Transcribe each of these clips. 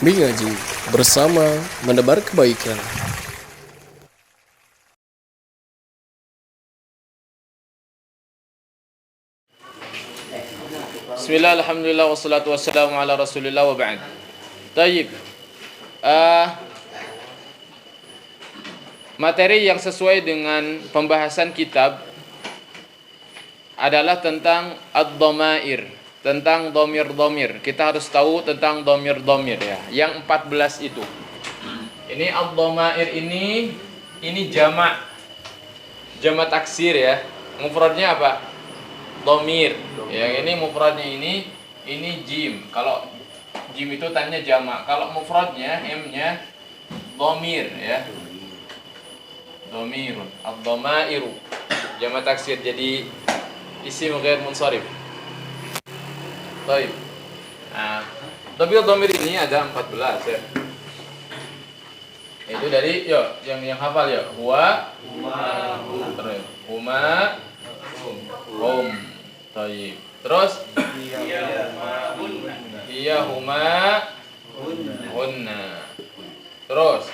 Mengaji bersama menebar kebaikan. Bismillah, alhamdulillah, wassalatu wassalamu ala rasulillah wa ba'd. Tayyib. Materi yang sesuai dengan pembahasan kitab adalah tentang ad-dhamair, tentang dhamir-dhamir. Kita harus tahu tentang dhamir-dhamir ya, yang 14 itu. Ini ad-dhamair ini jamak taksir ya. Mufradnya apa? Dhamir. Yang ini mufradnya ini jim. Kalau jim itu tanya jamak. Kalau mufradnya m-nya dhamir ya. Dhamirun. Ad-dhamairu. Jamak taksir jadi isim ghair munsharif. Baik. Nah, tapi dhamir ini ada 14 ya. Itu dari yang hafal ya. Huwa, huma, hum. Baik. Terus iya huma hunna. Terus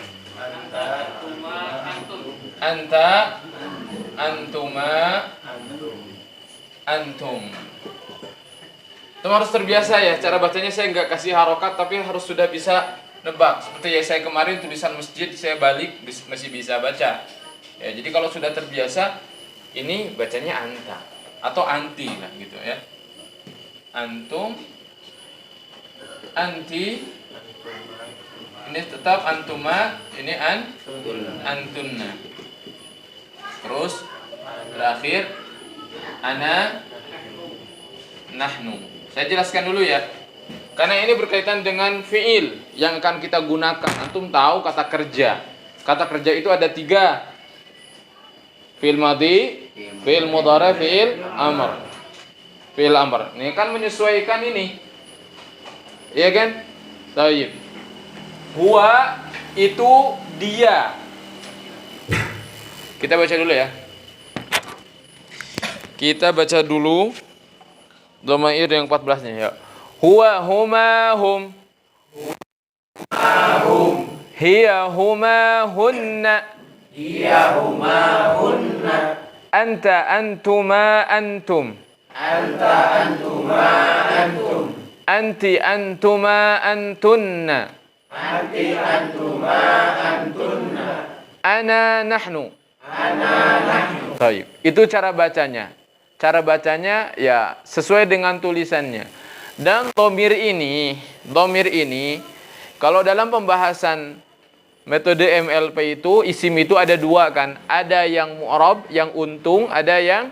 anta antuma antum. Itu harus terbiasa ya. Cara bacanya saya nggak kasih harokat, tapi harus sudah bisa nebak. Seperti ya saya kemarin tulisan masjid, saya balik masih bisa baca. Ya, jadi kalau sudah terbiasa, ini bacanya anta atau anti lah gitu ya. Antum, anti, ini tetap antuma, ini antunna. Terus terakhir ana, nahnu. Saya jelaskan dulu ya. Karena ini berkaitan dengan fiil yang akan kita gunakan. Antum tahu kata kerja. Kata kerja itu ada 3. Fiil madhi, fiil mudhari, fiil amr. Fiil amr. Ini kan menyesuaikan ini. Iya kan? Baik. Huwa itu dia. Kita baca dulu ya. Kita baca dulu dhamair yang 14-nya ya. Huwa huma hum. Hiya huma hunna. Hiya huma hunna. Anta antuma antum. Anta antuma antum. Anti antuma antunna. Anti antuma antunna. Ana nahnu. Ana nahnu. Baik. Itu cara bacanya. Cara bacanya ya sesuai dengan tulisannya. Dan dhamir ini kalau dalam pembahasan metode MLP itu isim itu ada 2 kan. Ada yang mu'rab, yang untung, ada yang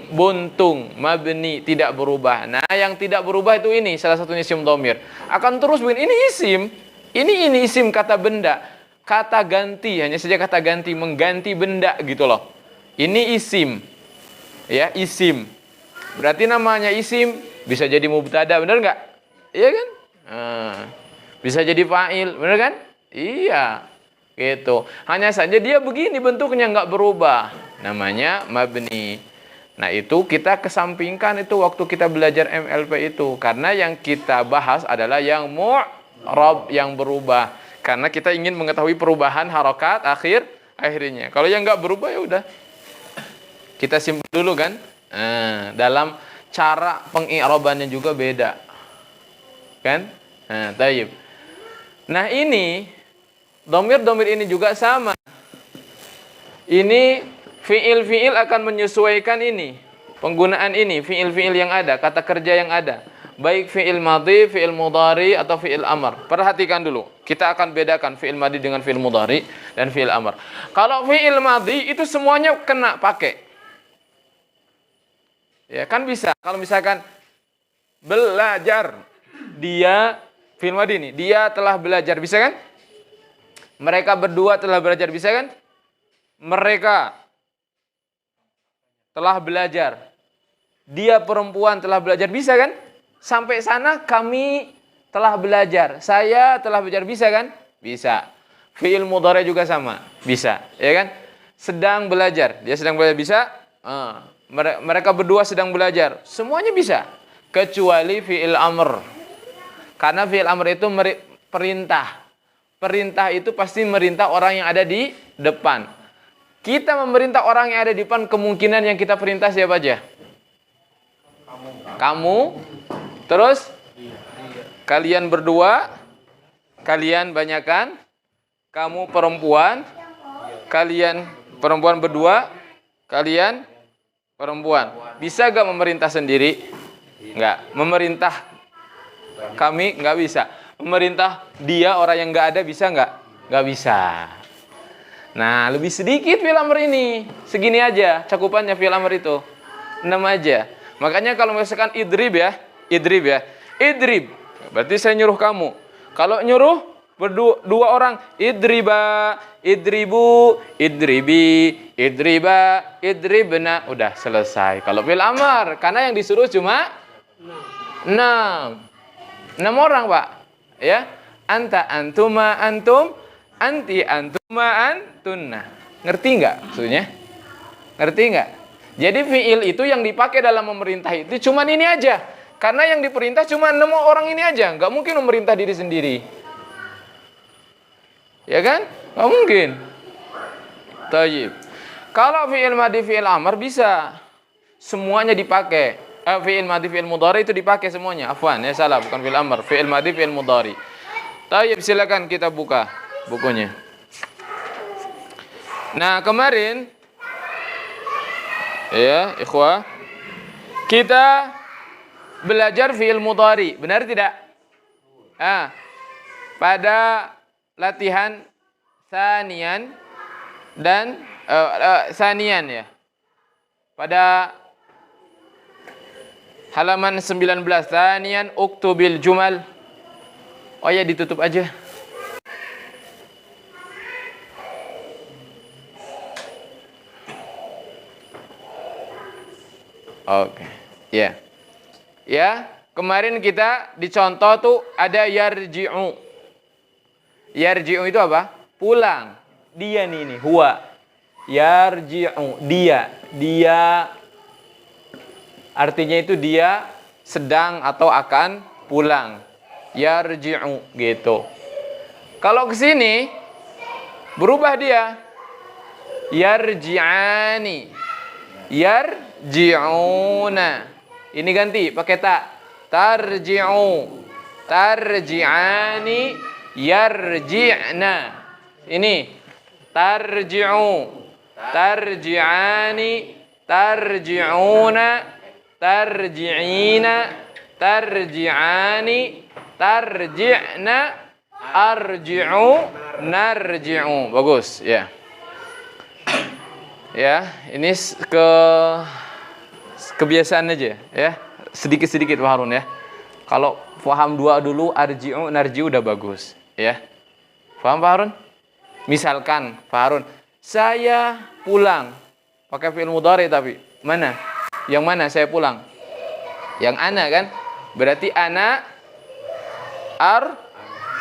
buntung, mabni, tidak berubah. Nah, yang tidak berubah itu ini salah satunya isim dhamir. Akan terus begini, ini isim. Ini isim kata benda. Kata ganti, hanya saja kata ganti, mengganti benda gitu loh. Ini isim. Ya, isim. Berarti namanya isim bisa jadi mubtada, benar enggak? Iya kan? Bisa jadi fa'il, benar kan? Iya. Gitu. Hanya saja dia begini bentuknya enggak berubah. Namanya mabni. Nah, itu kita kesampingkan itu waktu kita belajar MLP itu. Karena yang kita bahas adalah yang mu'rab, yang berubah. Karena kita ingin mengetahui perubahan harokat akhirnya. Kalau yang enggak berubah ya udah. Kita simpan dulu kan. Dalam cara pengi'rabannya juga beda. Kan? Tayyib. Nah, ini dhamir-dhamir ini juga sama. Ini fiil-fiil akan menyesuaikan ini. Penggunaan ini, fiil-fiil yang ada, kata kerja yang ada. Baik fiil madhi, fiil mudhari atau fiil amr. Perhatikan dulu. Kita akan bedakan fiil madhi dengan fiil mudhari dan fiil amr. Kalau fiil madhi itu semuanya kena pakai. Ya kan bisa. Kalau misalkan belajar, dia fiil madhi ini, dia telah belajar, bisa kan? Mereka berdua telah belajar, bisa kan? Mereka telah belajar. Dia perempuan telah belajar, bisa kan? Sampai sana kami telah belajar. Saya telah belajar, bisa kan? Bisa. Fiil mudhari juga sama, bisa, ya kan? Sedang belajar, dia sedang belajar, bisa? Mereka berdua sedang belajar, semuanya bisa. Kecuali fiil amr. Karena fiil amr itu perintah. Perintah itu pasti merintah orang yang ada di depan. Kita memerintah orang yang ada di depan, kemungkinan yang kita perintah siapa aja? Kamu. Terus? Kalian berdua. Kalian banyakan. Kamu perempuan. Kalian perempuan berdua. Kalian perempuan. Bisa gak memerintah sendiri? Enggak. Memerintah kami nggak bisa. Memerintah dia orang yang nggak ada bisa nggak? Nggak bisa. Nah, lebih sedikit fi'il amr ini. Segini aja cakupannya fi'il amr itu. 6 aja. Makanya kalau misalkan idrib ya. Idrib. Berarti saya nyuruh kamu. Kalau nyuruh dua orang, idriba, idribu, idribi, idriba, idribna. Udah selesai. Kalau fi'il amr, karena yang disuruh cuma 6 orang, Pak. Ya, anta, antuma, antum, anti, antuma, antunna. Ngerti nggak maksudnya? Ngerti nggak? Jadi fiil itu yang dipakai dalam memerintah itu cuma ini aja. Karena yang diperintah cuma 6 orang ini aja. Nggak mungkin memerintah diri sendiri. Ya kan? Nggak mungkin. Tayyib. Kalau fiil madhi, fiil amr bisa. Semuanya dipakai. Fi'il madhi, fi'il mudhari itu dipakai semuanya. Afwan, ya salah, bukan fi'il amr. Fi'il madhi, fi'il mudhari. Tayyib, silakan kita buka bukunya. Nah, kemarin ya, ikhwah, kita belajar fi'il mudhari, benar tidak? Pada latihan sanian dan sanian ya. Pada halaman 19, Tanian uktubil jumal. Oh ya, ditutup aja. Oke. Ya. Ya, kemarin kita dicontoh tuh ada yarji'u. Yarji'u itu apa? Pulang. Dia nih, huwa. Yarji'u, dia. Dia artinya itu dia sedang atau akan pulang. Yarji'u gitu. Kalau ke sini berubah dia. Yarji'ani. Yarji'una. Ini ganti pakai ta. Tarji'u. Tarji'ani. Yarji'na. Ini tarji'u. Tarji'ani. Tarji'una. Tarji'ina, tarji'ani, tarji'na, arji'u, narji'u. Bagus, ya. Ya, ini kebiasaan aja, ya. Sedikit-sedikit Pak Harun ya. Kalau paham dua dulu, arji'u, narji'u udah bagus, ya. Paham Pak Harun? Misalkan Pak Harun, saya pulang. Pakai fi'il mudhari tapi mana? Yang mana saya pulang? Yang ana kan? Berarti ana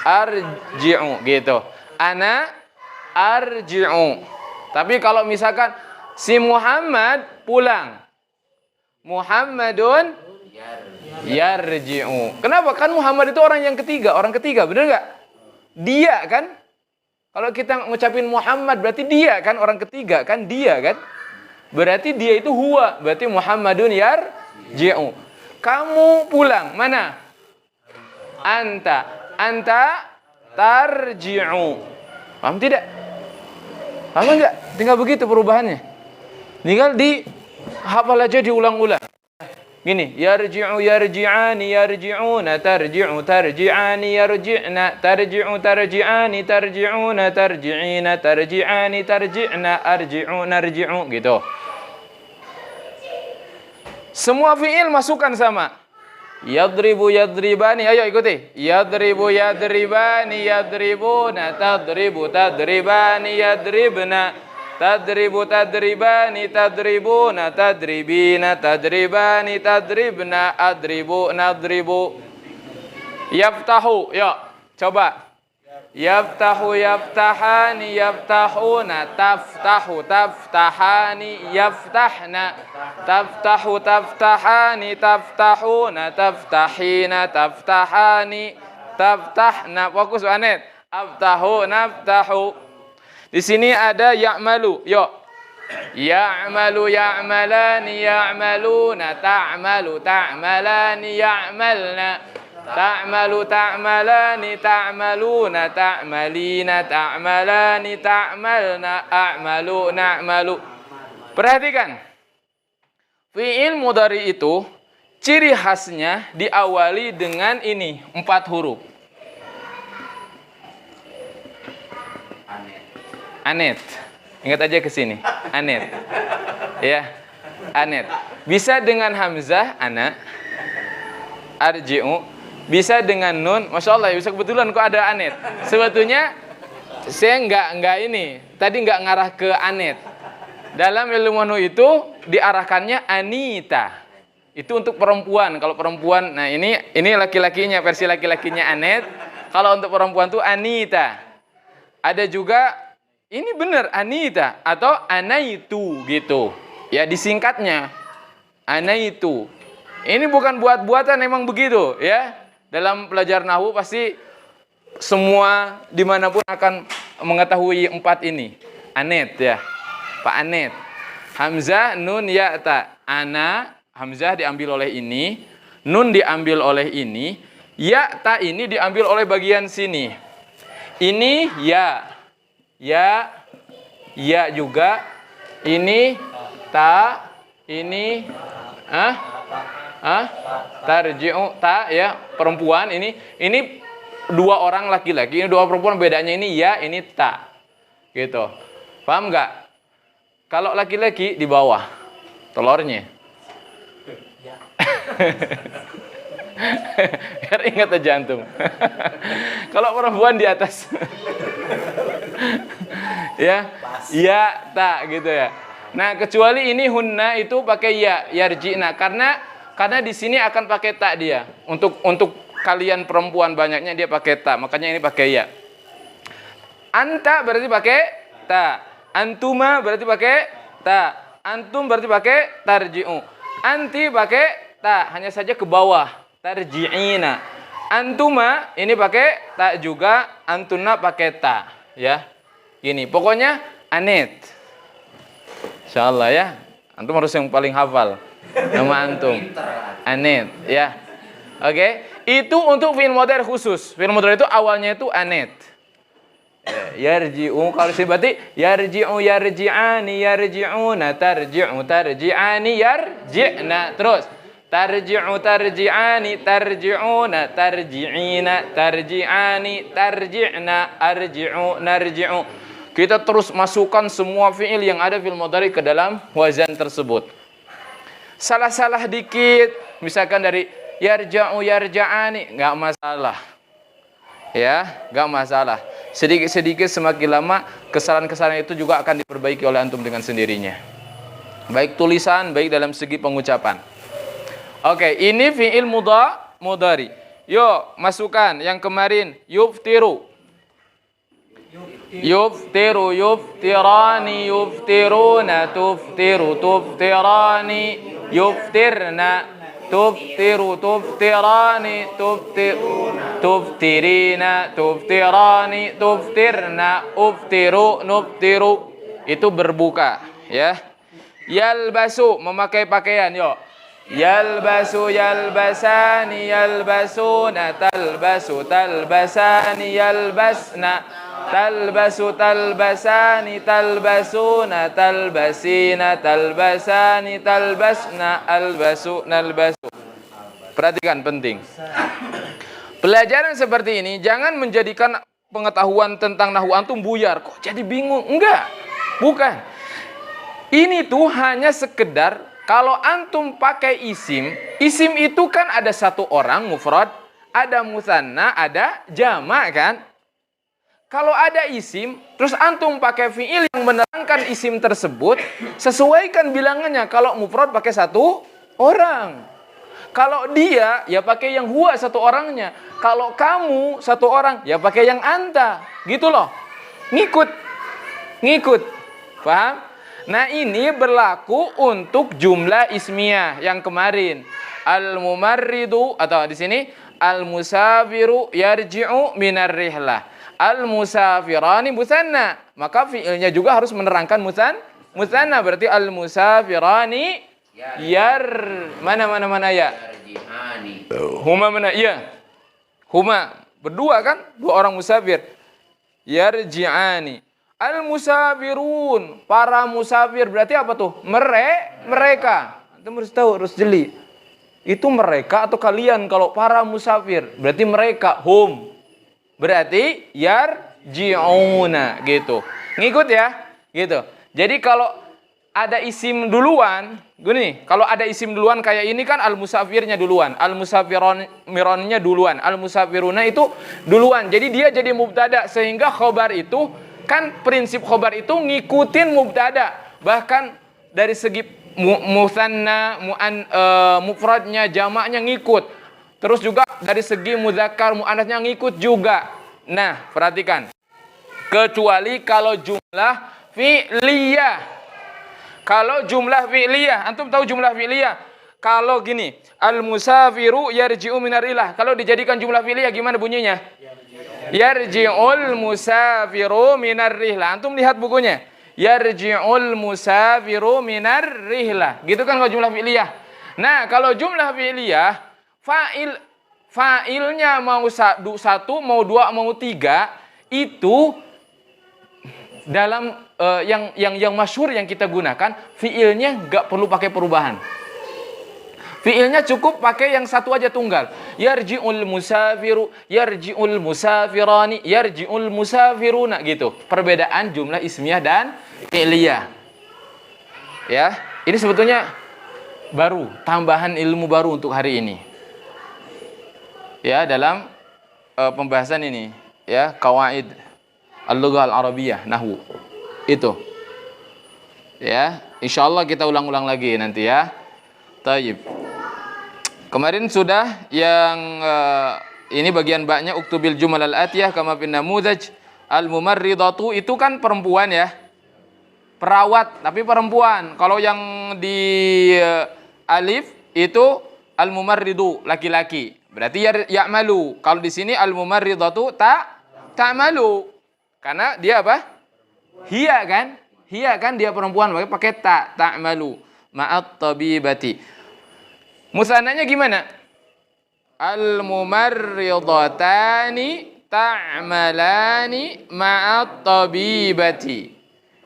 arji'u gitu. Ana arji'u. Tapi kalau misalkan si Muhammad pulang. Muhammadun yarji'u. Kenapa? Kan Muhammad itu orang yang ketiga, benar nggak? Dia kan? Kalau kita ngucapin Muhammad berarti dia kan orang ketiga kan? Dia kan? Berarti dia itu huwa, berarti Muhammadun yarji'u. Kamu pulang, mana? Anta tarji'u. Paham tidak? Paham enggak? Tinggal begitu perubahannya. Tinggal di hafal aja, diulang-ulang. Gini, yarji'u, yarji'ani, yarji'una, tarji'u, tarji'ani, yarji'na, tarji'u, tarji'ani, tarji'una, tarji'ina, tarji'ani, tarji'na, arji'u, narji'u, gitu. Semua fi'il masukkan sama. Yadribu, yadribani, ayo ikuti. Yadribu, yadribani, yadribuna, tadribu, tadribani, yadribna, tadribu, tadribani, tadribuna, tadribina, tadribani, tadribna, adribu, nadribu. Yaftahu, yuk, coba. Yaftahu, yaftahani, yaftahuna, taftahu, taftahani, yaftahna, taftahu, taftahani, taftahuna, taftahina, taftahani, taftahna. Fokus Anet. Aftahu, naftahu. Di sini ada ya'malu. Yuk. Ya'malu, ya'malani, ya'maluna, ta'malu, ta'malani, ya'malna. Ta'malu, ta'malani, ta'maluna, ta'malina, ta'malani, ta'malna, a'malu, na'malu. Perhatikan. Fi'il mudhari itu ciri khasnya diawali dengan ini 4 huruf. Anet. Ingat aja ke sini. Anet. Ya. Anet. Bisa dengan hamzah ana. Arji'u. Bisa dengan nun. Masya Allah, bisa kebetulan kok ada anet. Sebetulnya saya enggak ini. Tadi enggak ngarah ke anet. Dalam ilmu nahwu itu diarahkannya anita. Itu untuk perempuan. Kalau perempuan, nah ini laki-lakinya, versi laki-lakinya anet. Kalau untuk perempuan tuh anita. Ada juga ini benar anita atau anaitu gitu. Ya disingkatnya anaitu. Ini bukan buat-buatan, emang begitu ya. Dalam pelajar nahwu pasti semua dimanapun akan mengetahui 4 ini. Anet ya. Pak Anet. Hamzah, nun, ya, ta. Ana, hamzah diambil oleh ini, nun diambil oleh ini, ya, ta ini diambil oleh bagian sini. Ini ya. Ya juga. Ini ta, ini tarji'u, ta ya, perempuan ini 2 orang laki-laki, ini 2 perempuan, bedanya ini ya, ini ta. Gitu. Paham enggak? Kalau laki-laki di bawah telurnya. Biar ingat aja antum. Kalau perempuan di atas. Ya, ya, tak gitu ya. Nah, kecuali ini hunna itu pakai ya, yarji'na karena di sini akan pakai tak dia. Untuk kalian perempuan banyaknya dia pakai tak, makanya ini pakai ya. Anta berarti pakai ta. Antuma berarti pakai ta. Antum berarti pakai tarji'u. Anti pakai ta, hanya saja ke bawah. Tarji'ina. Antuma ini pakai ta juga, antuna pakai ta, ya. Gini, pokoknya anet. Insyaallah ya. Antum harus yang paling hafal nama antum. Anet, ya. Oke, itu untuk fi'il mudhari khusus. Fi'il mudhari itu awalnya itu anet. Yarji'u, kalau berarti yarji'u, yarji'ani, yarji'una, tarji'u, tarji'ani, yarji'na. Terus tarji'u, tarji'ani, tarji'una, tarji'ina, tarji'ani, tarji'na, arji'u, narji'u. Kita terus masukkan semua fi'il yang ada fi'il mudhari ke dalam wazan tersebut. Salah-salah dikit, misalkan dari yarja'u, yarja'ani, enggak masalah. Ya, enggak masalah. Sedikit-sedikit semakin lama kesalahan-kesalahan itu juga akan diperbaiki oleh antum dengan sendirinya. Baik tulisan, baik dalam segi pengucapan. Oke, ini fi'il mudhari. Yuk, masukkan yang kemarin yuftiru. Yuftiru, yuftirani, yuftiruna, tuftiru, tuftirani, yuftirna, tuftiru, tuftirani, tuftirina, tuftirani, tuftirna, uftiru, nuftiru. Itu berbuka, ya. Yalbasu, memakai pakaian, yuk. Yalbasu, yalbasani, yalbasuna, talbasu, talbasani, yalbasna, talbasu, talbasani, talbasuna, talbasina, talbasani, talbasna, albasu, nalbasu. Perhatikan, penting. Pelajaran seperti ini jangan menjadikan pengetahuan tentang nahwu antum buyar. Kok jadi bingung? Enggak. Bukan. Ini tuh hanya sekedar kalau antum pakai isim itu kan ada 1 orang mufrad, ada musanna, ada jamak kan? Kalau ada isim, terus antum pakai fi'il yang menerangkan isim tersebut, sesuaikan bilangannya. Kalau mufrad pakai 1 orang. Kalau dia, ya pakai yang huwa 1 orangnya. Kalau kamu 1 orang, ya pakai yang anta. Gitu loh. Ngikut. Paham? Nah, ini berlaku untuk jumlah ismiyah yang kemarin. Al-mumarridu, atau di sini Al-musafiru yarji'u minar rihlah. Al-musafirani musanna. Maka fi'ilnya juga harus menerangkan musanna. Berarti al-musafirani mana ya? Yarji'ani. Huma mana? Iya. Huma. Berdua kan? Dua orang musafir. Yarji'ani. Al-musafirun. Para musafir. Berarti apa tuh? Mereka. Anda harus tahu, harus jeli. Itu mereka atau kalian kalau para musafir. Berarti mereka. Hum. Berarti yarji'una. Gitu. Ngikut ya? Gitu. Jadi kalau ada isim duluan, gini, kalau ada isim duluan kayak ini kan al-musafirnya duluan, al-musafironnya duluan, al-musafiruna itu duluan. Jadi dia jadi mubtada sehingga khobar itu kan prinsip khobar itu ngikutin mubtada. Bahkan dari segi musanna, mufradnya, jamaknya ngikut. Terus juga dari segi mudzakkar, muannasnya ngikut juga. Nah, perhatikan. Kecuali kalau jumlah fi'liyah. Kalau jumlah fi'liyah, antum tahu jumlah fi'liyah? Kalau gini, al-musafiru yarji'u minar rihlah. Kalau dijadikan jumlah fi'liyah gimana bunyinya? Yarji'ul musafiru minar rihlah. Antum lihat bukunya. Yarji'ul musafiru minar rihlah. Gitu kan kalau jumlah fi'liyah. Nah, kalau jumlah fi'liyah, fa'ilnya mau satu, mau dua, mau tiga, itu dalam yang masyhur yang kita gunakan, fiilnya nggak perlu pakai perubahan. Fiilnya cukup pakai yang satu aja tunggal. Yarji'ul musafiru, yarji'ul musafirani, yarji'ul musafiruna gitu. Perbedaan jumlah ismiyah dan fi'liyah. Ya, ini sebetulnya baru, tambahan ilmu baru untuk hari ini. Ya, dalam pembahasan ini, ya, qawaid al-lughah al-arabiyyah, nahwu. Itu. Ya, insyaallah kita ulang-ulang lagi nanti ya. Taib. Kemarin sudah yang ini bagian baknya uktubil jumal al-atiyah kama fin namudaj al-mumarridatu itu kan perempuan ya. Perawat tapi perempuan. Kalau yang di alif itu al-mumarridu laki-laki. Berarti ya'malu. Kalau di sini al-mumarridatu ta'malu. Karena dia apa? Hiya kan dia perempuan, makanya pakai ta'malu ma'at tabibati. Musannanya gimana? Al-mumarridatani ta'malani ma'at tabibati.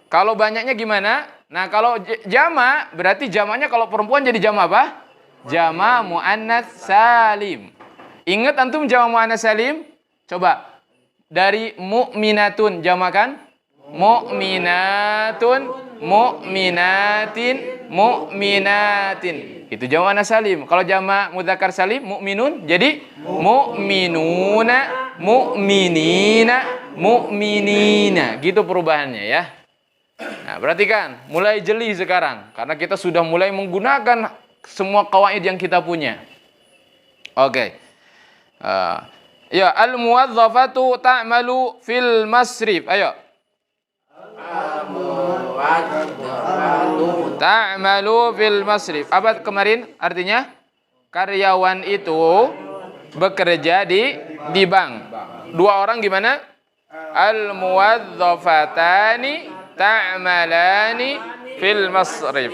Kalau banyaknya gimana? Nah, kalau jama berarti jamaknya kalau perempuan jadi jama apa? Jama muannats salim. Ingat antum jama muannats salim? Coba dari mu'minatun jamakan mu'minatun, mu'minatin, mu'minatin. Itu jama' muannats salim. Kalau jama' mudzakkar salim, mu'minun jadi mu'minuna, mu'minina, mu'minina. Gitu perubahannya ya. Nah, perhatikan, mulai jeli sekarang karena kita sudah mulai menggunakan semua qawaid yang kita punya. Oke. Ya, al-muwazzafatu ta'malu fil masrif. Ayo. Ta'malu fil masrif. Apa kemarin artinya? Karyawan itu bekerja di bank. Dua orang gimana? Al-muwazzafatani ta'malani fil masrif.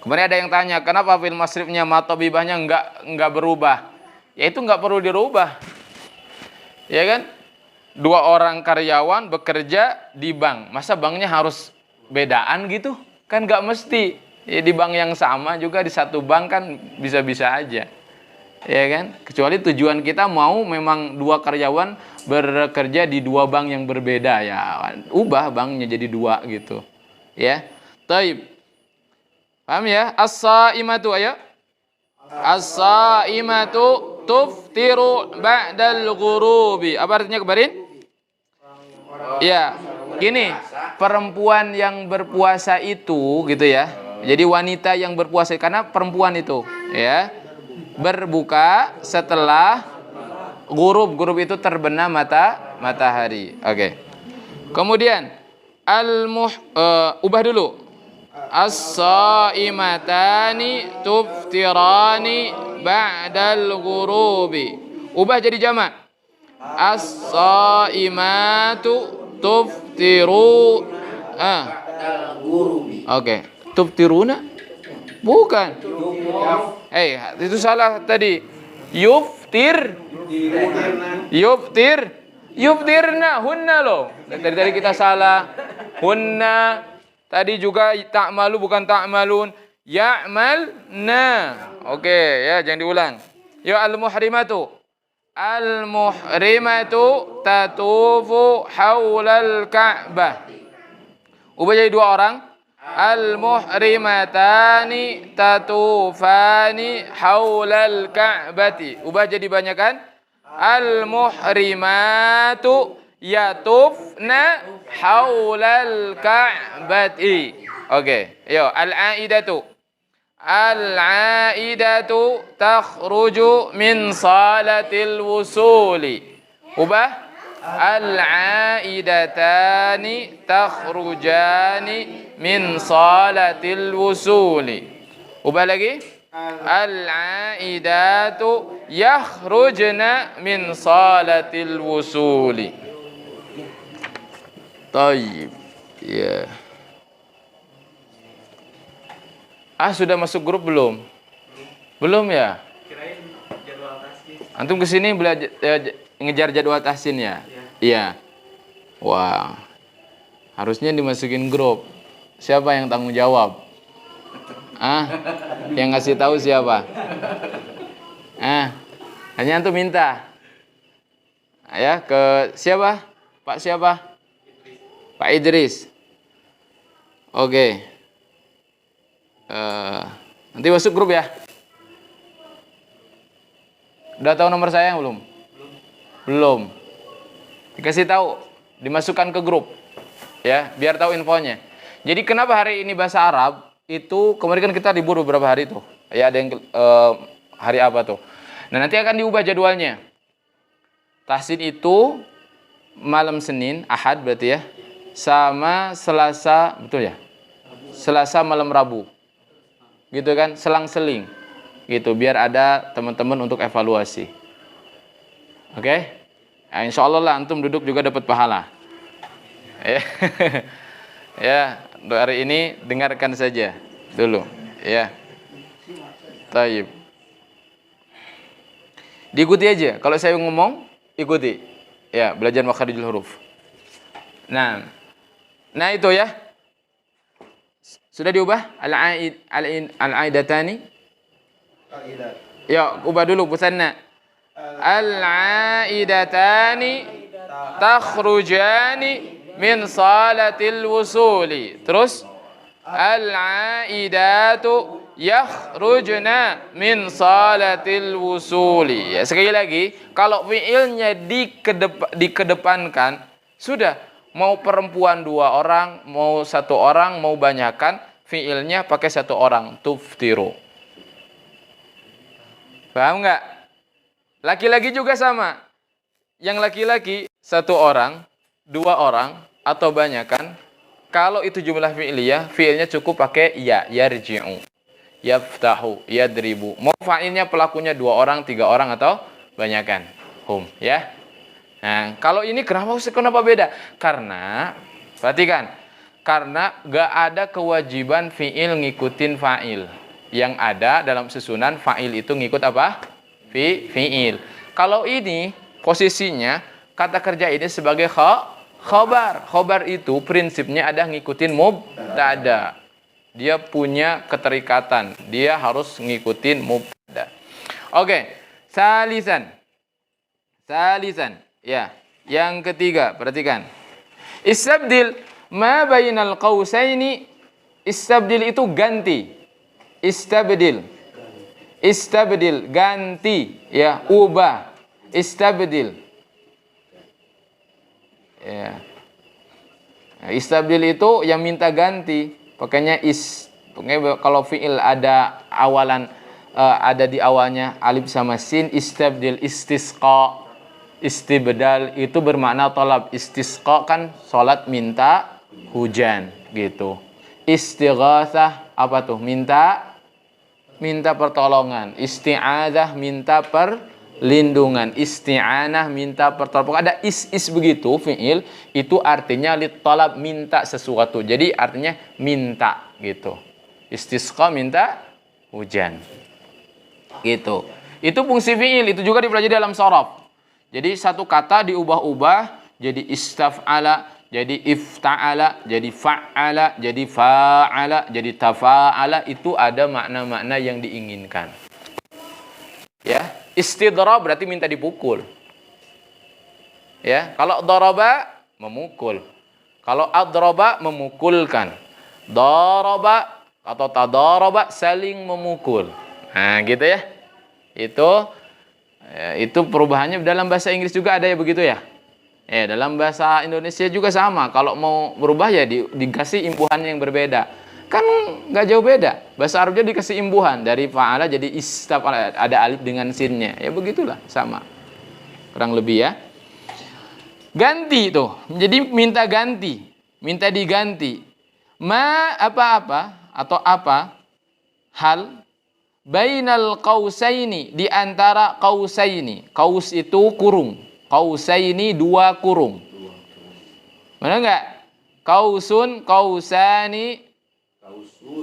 Kemudian ada yang tanya, kenapa fil masrifnya matabibahnya enggak berubah? Ya itu enggak perlu dirubah. Ya kan? Dua orang karyawan bekerja di bank. Masa banknya harus bedaan gitu? Kan nggak mesti. Ya, di bank yang sama juga di satu bank kan bisa-bisa aja. Ya kan? Kecuali tujuan kita mau memang dua karyawan bekerja di dua bank yang berbeda ya. Ubah banknya jadi dua gitu. Ya. Taib. Paham ya? As-saimatu ayo. As-saimatu tuftiru ba'dal ghurubi. Apa artinya kemarin? Ya, gini, perempuan yang berpuasa itu gitu ya. Jadi wanita yang berpuasa karena perempuan itu ya berbuka setelah ghurub itu terbenam matahari. Oke. Kemudian ubah dulu. As-saimatani tuftirani ba'dal ghurubi. Ubah jadi jamak. As-saimatu tuftiru. Oke. Tuftiruna? Bukan. Itu salah tadi. Yuftirna hunna loh. Tadi kita salah. Hunna. Tadi juga ta'malu bukan ta'malun. Ya'malna. Oke, ya jangan diulang. Ya al-muhrimatu. Al-muhrimatu tatufu haulal Ka'bah. Ubah jadi dua orang. Al-muhrimatani tatufani haulal Ka'bati. Ubah jadi banyak kan? Al-muhrimatu yatufna haulal Ka'bati. Oke, yo al-aidatu. Al-aidatu takhruju min salatil wusuli. Ubah. Al-aidatani takhrujani min salatil wusuli. Ubah lagi. Al-aidatu yakhrujna min salatil wusuli. Tayyib. Ya. Sudah masuk grup belum? Belum ya? Antum kesini belajar ngejar jadwal tahsin ya? Iya. Wah. Harusnya dimasukin grup. Siapa yang tanggung jawab? Yang ngasih tahu siapa? Hanya antum minta. Ya, ke siapa? Pak siapa? Pak Idris. Oke. Nanti masuk grup ya. Udah tahu nomor saya belum? Belum. Dikasih tahu, dimasukkan ke grup. Ya, biar tahu infonya. Jadi kenapa hari ini bahasa Arab? Itu kemarin kan kita libur beberapa hari tuh. Ya, ada yang hari apa tuh. Nah, nanti akan diubah jadwalnya. Tahsin itu malam Senin, Ahad berarti ya. Sama Selasa, betul ya? Selasa malam Rabu. Gitu kan, selang-seling. Gitu, biar ada teman-teman untuk evaluasi. Oke? Nah, insya Allah lah, antum duduk juga dapat pahala. Ya, untuk hari ini dengarkan saja dulu. Ya. Taib. Diikuti aja. Kalau saya ngomong, ikuti. Ya, belajar makharijul huruf. Nah itu ya. Sudah diubah? Al-aidatani. Ya, ubah dulu busanna. Al-aidatani takhrujani min salatil wusuli. Terus al-aidatu yakhrujna min salatil wusuli. Ya, sekali lagi, kalau fiilnya dikedepankan, sudah mau perempuan 2 orang, mau 1 orang, mau banyakan, fiilnya pakai 1 orang, tuftiru. Paham nggak? Laki-laki juga sama. Yang laki-laki 1 orang, 2 orang, atau banyakan, kalau itu jumlah fi'liyah, fi'ilnya cukup pakai ya, yarji'u, yaftahu, yadribu. Mau fa'ilnya pelakunya 2 orang, 3 orang, atau banyakan. Hum, ya. Nah, kalau ini kenapa beda? Karena, perhatikan, karena gak ada kewajiban fi'il ngikutin fa'il. Yang ada dalam susunan fa'il itu ngikut apa? Fi'il. Kalau ini posisinya kata kerja ini sebagai khobar. Khobar itu prinsipnya ada ngikutin mubtada. Dia punya keterikatan. Dia harus ngikutin mubtada. Oke, salisan. Ya, yang ketiga, perhatikan. Istabdil ma bainal qausaini. Istabdil itu ganti. Istabdil ganti, ya, ubah. Istabdil. Ya. Nah, istabdil itu yang minta ganti. Pakainya pokoknya kalau fiil ada awalan ada di awalnya alif sama sin, istabdil, istisqa, istibdal itu bermakna tolab. Istisqa kan salat minta hujan gitu. Istighatsah apa tuh? Minta pertolongan. Isti'adzah minta perlindungan. Isti'anah minta pertolongan. Ada is begitu fi'il, itu artinya litalab, minta sesuatu. Jadi artinya minta gitu. Istisqa minta hujan. Gitu. Itu fungsi fi'il, itu juga dipelajari dalam sharaf. Jadi satu kata diubah-ubah jadi istaf'ala, jadi ifta'ala, jadi fa'ala, jadi fa'ala, jadi tafa'ala, itu ada makna-makna yang diinginkan. Ya, istidrab berarti minta dipukul. Ya, kalau daraba memukul. Kalau adraba memukulkan. Daraba atau tadaraba saling memukul. Nah, gitu ya. Itu perubahannya dalam bahasa Inggris juga ada ya begitu ya. Dalam bahasa Indonesia juga sama. Kalau mau berubah ya dikasih imbuhan yang berbeda. Kan nggak jauh beda. Bahasa Arabnya dikasih imbuhan dari fa'ala jadi istaf'ala, ada alif dengan sinnya. Ya begitulah sama. Kurang lebih ya. Ganti tuh. Jadi minta ganti, minta diganti. Ma apa-apa atau apa hal bainal qausaini, di antara qausaini. Qaus itu kurung. Qausaini dua kurung. Benar enggak? Qausun, qausani.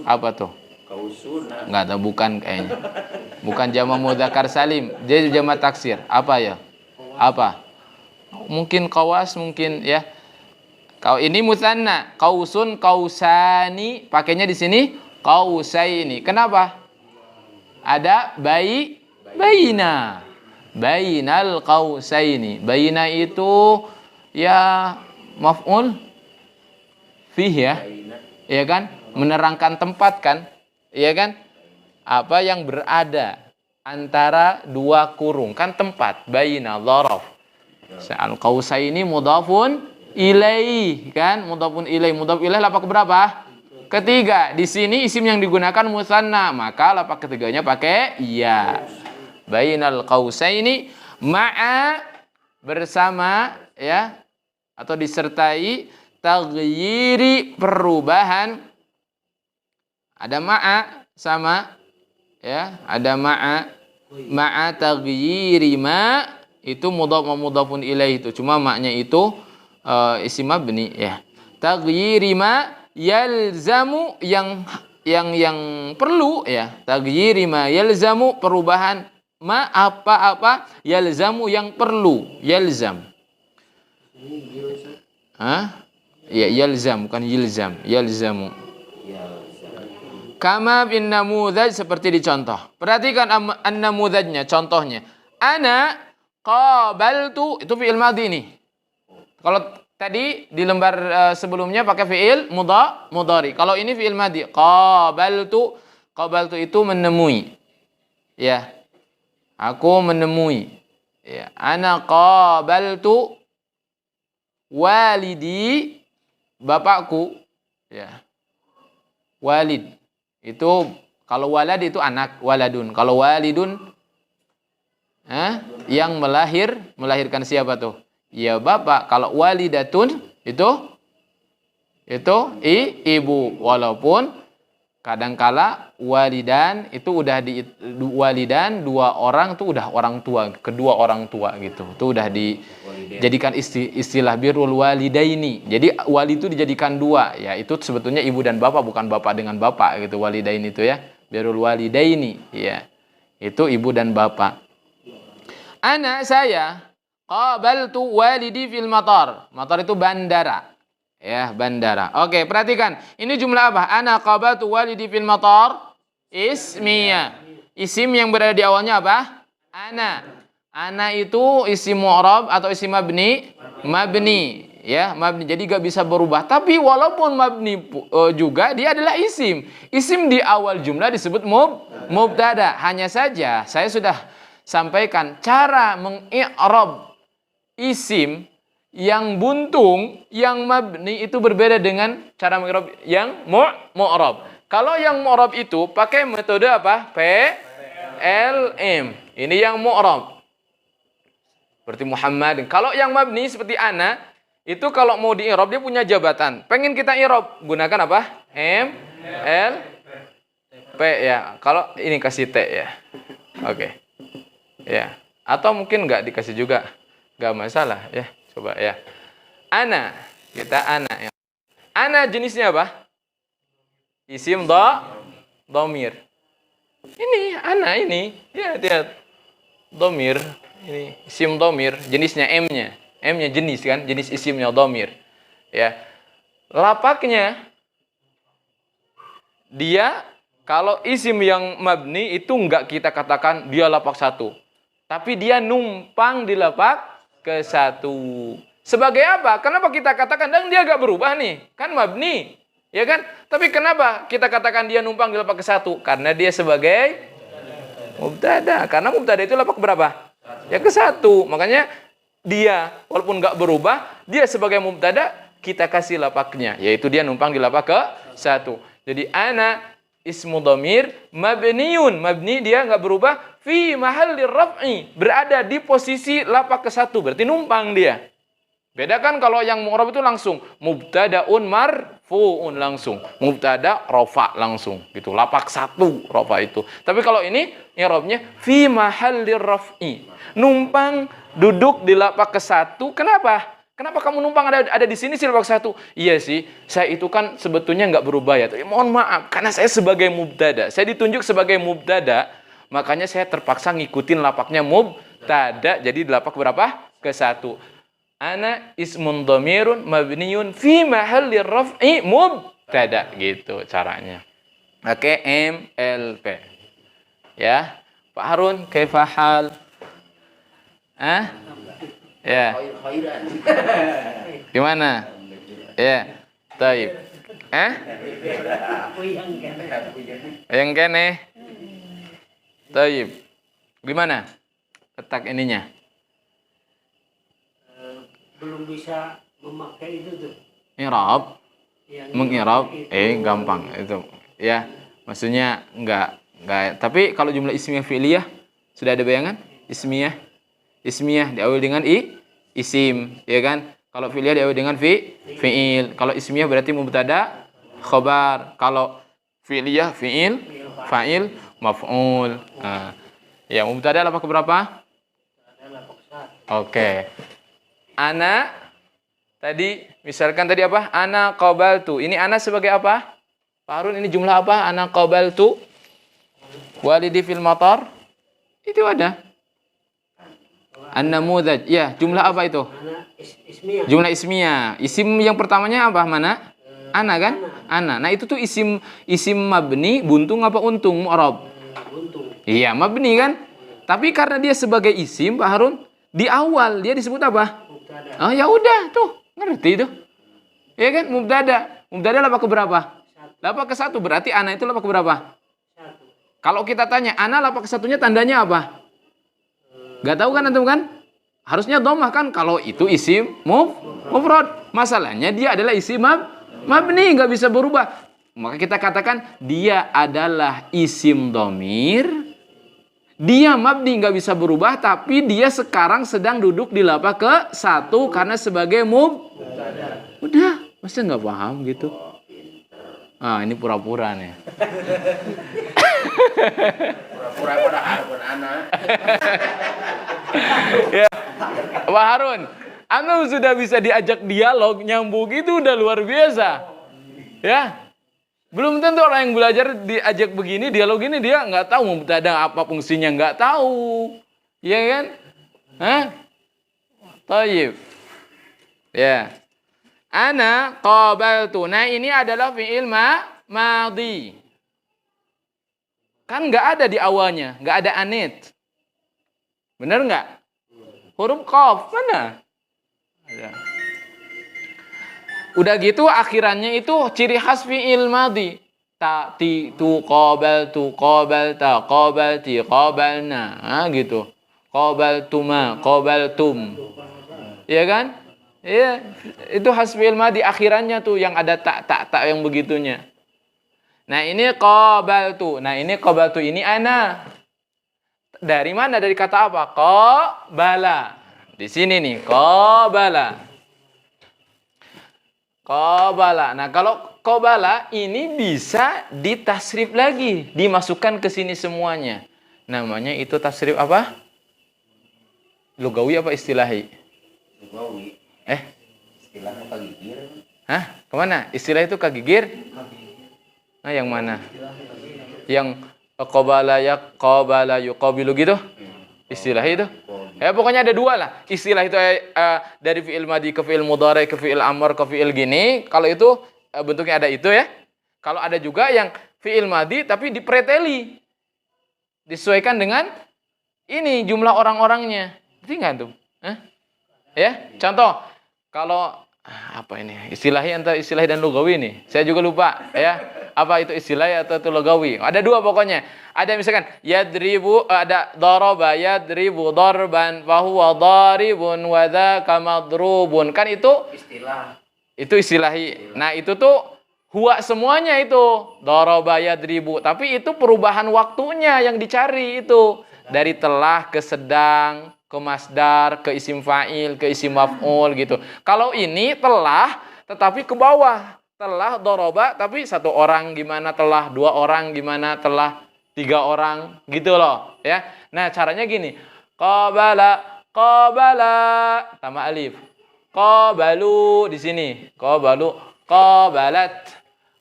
Apa tuh? Kausuna. Enggak tahu, bukan kayaknya. Bukan jamak mudzakkar salim. Dia jamak taksir. Apa ya? Apa? Mungkin qawas, mungkin ya. Kau ini musanna. Qausun, qausani. Pakainya di sini qausaini. Kenapa? Ada baina. Bainal qausaini. Baina itu ya maf'ul fih ya. Iya kan? Menerangkan tempat kan? Iya kan? Apa yang berada antara dua kurung kan tempat. Baina dzaraf. Al qausaini mudhafun ilaih kan? Mudhafun ilaih. Mudhaf ilaih lapak berapa? Ketiga. Di sini isim yang digunakan musanna, maka lapak ketiganya pakai ya. Bainal qausaini ma'a bersama ya, atau disertai taghyiri perubahan. Ada ma'a sama ya, ada ma'a taghyiri ma, itu mudhaf wa mudhafun ilaih, itu cuma maknya itu isim mabni ya. Taghyiri ma yalzamu, yang perlu ya. Taghyiri ma yalzamu perubahan ma apa-apa, yalzamu yang perlu, yalzam. Ya yalzam bukan yilzam, yalzamu. Kama bin namudhaj, seperti dicontoh. Perhatikan an-namudhajnya, contohnya. Ana qabaltu, itu fi'il madhi nih. Kalau tadi di lembar sebelumnya pakai fi'il mudhari. Kalau ini fi'il madhi. Qabaltu itu menemui. Ya. Aku menemui. Ya. Ana qabaltu walidi, bapakku. Ya. Walid. Itu kalau walad itu anak, waladun. Kalau walidun yang melahirkan siapa tuh? Ya bapak. Kalau walidatun itu ibu, walaupun kadangkala walidan itu udah walidan dua orang tuh udah orang tua, kedua orang tua gitu. Itu udah dijadikan istilah birrul walidaini. Jadi wali itu dijadikan dua, ya itu sebetulnya ibu dan bapak, bukan bapak dengan bapak gitu. Walidain itu ya, birrul walidaini ya. Itu ibu dan bapak. Anak saya qabaltu walidi fil matar. Matar itu bandara. Ya, bandara. Oke, perhatikan. Ini jumlah apa? Ana qabaltu walidi fil matar. Ismiyah. Isim yang berada di awalnya apa? Ana. Ana itu isim mu'rab atau isim mabni? Mabni. Ya, mabni. Jadi gak bisa berubah. Tapi walaupun mabni juga, dia adalah isim. Isim di awal jumlah disebut mubtada. Hanya saja saya sudah sampaikan cara mengi'rab isim yang buntung, yang mabni itu berbeda dengan cara mengi'rab yang mu'rab. Kalau yang mu'rab itu pakai metode apa? PLM. Ini yang mu'rab. Seperti Muhammad. Kalau yang mabni seperti ana, itu kalau mau di-i'rab dia punya jabatan. Pengen kita i'rab, gunakan apa? M, L, P ya. Kalau ini kasih T ya. Oke. Ya. Atau mungkin nggak dikasih juga. Nggak masalah ya. Coba ya. Ana. Kita ana ya. Ana jenisnya apa? Isim domir. Ini ana ini. Ya, lihat. Domir. Ini isim domir. Jenisnya M-nya. M-nya jenis kan. Jenis isimnya domir. Ya. Lapaknya. Dia kalau isim yang mabni itu enggak kita katakan dia lapak satu. Tapi dia numpang di lapak ke satu. Sebagai apa? Kenapa kita katakan dan dia agak berubah nih? Kan mabni. Ya kan? Tapi kenapa kita katakan dia numpang di lapak ke satu? Karena dia sebagai mubtada. Karena mubtada itu lapak berapa? Ya ke satu. Makanya dia walaupun enggak berubah, dia sebagai mubtada kita kasih lapaknya. Yaitu dia numpang di lapak ke satu. Jadi ana ismu dhamir mabniun. Mabni dia enggak berubah fi mahalli raf'i. Berada di posisi lapak ke satu. Berarti numpang dia. Beda kan kalau yang mu'rab itu langsung mubtadaun marfu'un langsung. Mubtada rafa langsung gitu. Lapak satu rafa itu. Tapi kalau ini i'rabnya fi mahalli raf'i. Numpang duduk di lapak ke satu. Kenapa? Kenapa kamu numpang ada di sini sih lapak satu? Iya sih, saya itu kan sebetulnya nggak berubah ya. Tapi mohon maaf, karena saya sebagai mubtada. Saya ditunjuk sebagai mubtada, makanya saya terpaksa ngikutin lapaknya mubtada. Jadi di lapak berapa? Ke satu. Ana ismun dhamirun mabniyun fi mahalli raf'i mubtada. Gitu caranya. Oke, M, L, P. Ya. Pak Harun, kaifa hal? Ya. Gimana? Ya. Taib. Yang kene. Taib. Gimana? Letak ininya. Belum bisa memakai itu tuh. I'rab. Meng'irab gampang itu. Ya, maksudnya enggak. Tapi kalau jumlah ismiyah fi'liyah sudah ada bayangan? Ismiyah diawali dengan isim, ya kan? Kalau fi'liyah diawali dengan fi'il. Kalau ismiyah berarti mubtada, khabar. Kalau fi'liyah fi'il, fa'il, maf'ul. Nah, ya mubtada lapak keberapa? Oke. Ana tadi misalkan tadi apa? Ana qabaltu. Ini ana sebagai apa? Pak Harun ini jumlah apa? Ana qabaltu walidi fil matar. Itu ada. An-namudhaj. Ya, jumlah apa itu? Jumlah ismiyah. Isim yang pertamanya apa? Mana? Ana kan? Ana. Nah, itu tuh isim mabni buntung apa untung mu'rab? Buntung. Iya, mabni kan? Tapi karena dia sebagai isim, Pak Harun, di awal dia disebut apa? Oh, ya udah, tuh. Ngerti tuh. Iya kan? Mubtada. Mubtada lapak keberapa? Lapak ke satu. Berarti ana itu lapak keberapa? Kalau kita tanya, ana lapak ke satunya tandanya apa? Gak tahu kan antum kan? Harusnya dhammah kan kalau itu isim mufrad. Masalahnya dia adalah isim mabni, nggak bisa berubah. Maka kita katakan dia adalah isim dhamir. Dia mabni nggak bisa berubah, tapi dia sekarang sedang duduk di lapak ke satu karena sebagai Udah, masa nggak paham gitu? Ah, ini pura-pura nih. Pura-pura Harun anak. Ya, Pak Harun, Anda sudah bisa diajak dialog, nyambung itu udah luar biasa. Ya, belum tentu orang yang belajar diajak begini, dialog ini dia nggak tahu mubtada apa fungsinya, nggak tahu, ya kan? Hah? Tayyib. Ya. Ana qabaltu. Nah, ini adalah fi'il madhi. Kan nggak ada di awalnya, nggak ada anit. Benar nggak? Huruf qaf mana? Ada. Udah gitu akhirannya itu ciri khas fi'il madhi. Ta'ti tu qabaltu qabalta qabalti qabalna. Nah, gitu. Qabaltuma qabaltum. Iya kan? Iya, itu khas fi'il madhi akhirannya tuh yang ada tak yang begitunya. Nah, ini qabaltu. Nah, ini qabaltu ini ana. Dari mana? Dari kata apa? Qabala. Di sini nih, qabala. Qabala. Nah, kalau qabala ini bisa ditasrif lagi, dimasukkan ke sini semuanya. Namanya itu tasrif apa? Lugawi apa istilahi? Lugawi. Istilahnya kagigir. Hah? Kemana? Istilah itu kagigir? Nah, yang mana? Yang qabala yuqabilu gitu? Istilah itu? Ya pokoknya ada dua lah. Istilah itu dari fi'il madi ke fi'il mudhari ke fi'il amr ke fi'il gini. Kalau itu bentuknya ada itu ya. Kalau ada juga yang fi'il madi tapi dipreteli. Disesuaikan dengan ini jumlah orang-orangnya. Ngerti nggak tuh? Ya, contoh kalau apa ini? Istilahnya antara istilah dan lugawi nih. Saya juga lupa ya. Apa itu istilah atau itu lugawi? Ada dua pokoknya. Ada misalkan yadribu, ada daraba yadribu darban fa huwa daribun wa dzaka madrubun. Kan itu Istilah. itu istilahi. Nah, itu tuh huwa semuanya itu. Daraba yadribu, tapi itu perubahan waktunya yang dicari itu. Dari telah ke sedang, ke masdar, ke isim fa'il, ke isim maf'ul gitu. Kalau ini telah tetapi ke bawah. Telah doroba tapi satu orang gimana, telah dua orang gimana, telah tiga orang gitu loh ya. Nah, caranya gini. Qabala tambah alif. Qabalu di sini. Qabalu, qabalat,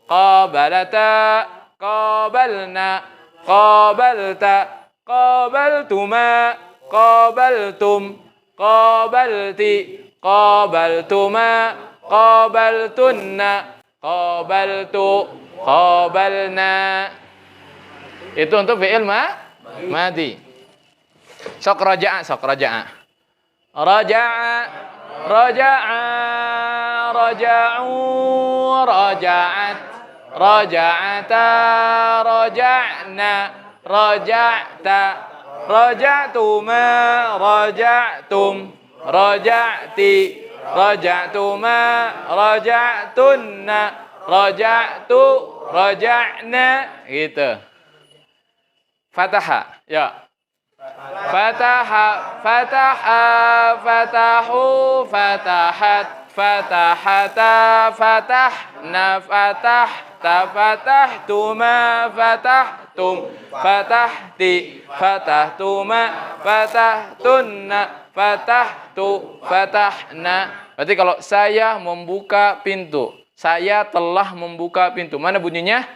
qabalata, qabalna, qabalta, qabaltuma, qabaltum, qabalti, qabaltuma, qabaltunna, qabaltu, qabalna. Itu untuk fi'il madi. Sok raja'a. Raja'a, raja'a, raja'u, raja'at, raja'ata, raja'na, raja'ta, raja'tuma, raja'tum, raja'ti, raja'tuma, raja'tunna, raja'tu, raja'na gitu. Fataha, ya. Fataha, fataha, fatahu, fatahat, fatahata, fatahna, fatahta, fatahtuma, fatahtum, fatahti, fatahtuma, fatahtunna, fatahtu, fatahna. Berarti kalau saya membuka pintu, saya telah membuka pintu. Mana bunyinya?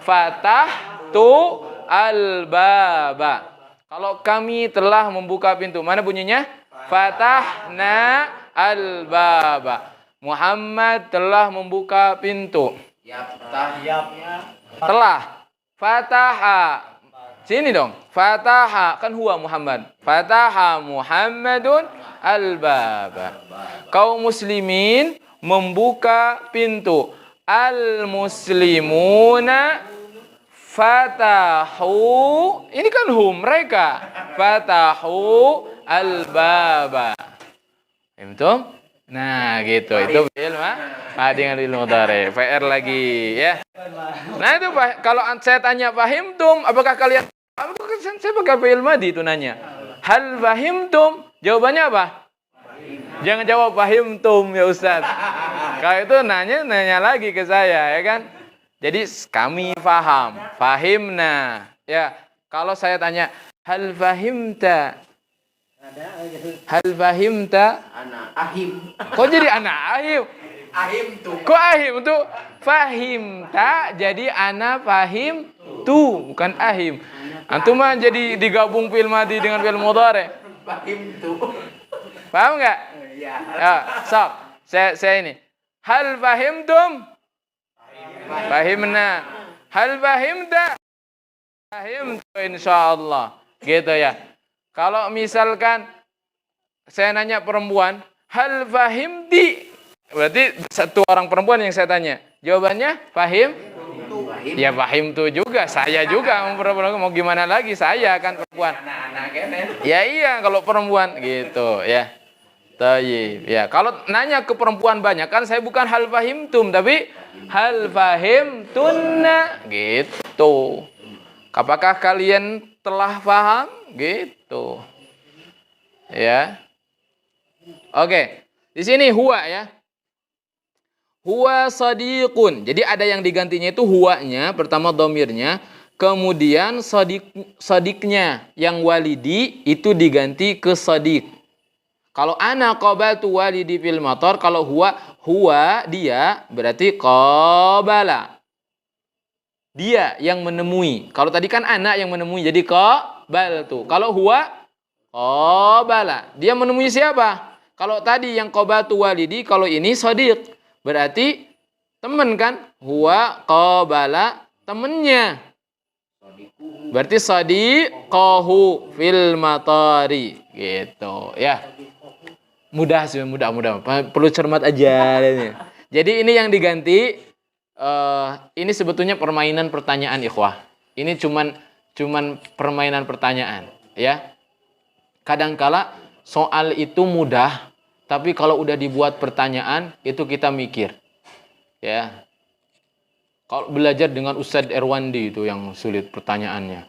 Fatahtu al-baba. Kalau kami telah membuka pintu, mana bunyinya? Fatahna al-baba. Muhammad telah membuka pintu. Telah. Fataha. Sini dong. Fataha. Kan huwa Muhammad. Fataha Muhammadun al-baba. Kaum muslimin membuka pintu. Al-muslimuna fatahu, ini kan hum mereka. Fatahu al-baba. Itu? Nah, gitu. Itu fi'il madi dengan fi'il mudhari. PR lagi ya. Nah, itu kalau saya tanya fahimtum, apakah kalian saya pakai fi'il madi itu nanya. Hal fahimtum? Jawabannya apa? Jangan jawab fahimtum ya Ustaz. Kalau itu nanya lagi ke saya ya kan. Jadi kami faham, fahimna. Ya, kalau saya tanya, hal fahimta? Hal fahimta? Ana ahim. Kok jadi ana ahim? Ahim tuh. Kok ahim tuh? Fahimta jadi ana fahim tu, bukan ahim. Antum mah jadi digabung fi'il madi dengan fi'il mudhari. Ahim tuh. Paham enggak? Iya. Ya, sok. Saya ini. Hal fahimtum? Fahimna. Hal fahimta? Fahimtu insyaallah. Gitu ya. Kalau misalkan saya nanya perempuan, hal fahimti? Berarti satu orang perempuan yang saya tanya. Jawabannya fahim? Ya fahimtu juga. Saya juga mau gimana lagi? Saya kan perempuan. Ya iya kalau perempuan gitu ya. Tayyib. Ya, kalau nanya ke perempuan banyak kan saya bukan hal fahimtum tapi hal fahimtunna gitu. Apakah kalian telah paham? Gitu. Ya. Oke. Di sini huwa ya. Huwa sadiqun. Jadi ada yang digantinya itu huwanya, pertama domirnya, kemudian sadiknya yang walidi itu diganti ke sadik. Kalau ana qabaltu walidi fil matar, kalau huwa dia berarti qabala. Dia yang menemui. Kalau tadi kan anak yang menemui jadi qabaltu. Kalau huwa qabala. Dia menemui siapa? Kalau tadi yang qabaltu walidi, kalau ini sadik. Berarti teman kan? Huwa qabala temennya. Berarti sadiqahu fil matari gitu ya. Mudah sih, mudah. Perlu cermat aja. Jadi ini yang diganti. Ini sebetulnya permainan pertanyaan ikhwah. Ini cuman permainan pertanyaan ya. Kadangkala soal itu mudah. Tapi kalau udah dibuat pertanyaan, itu kita mikir. Ya. Kalau belajar dengan Ustadz Erwandi itu yang sulit pertanyaannya.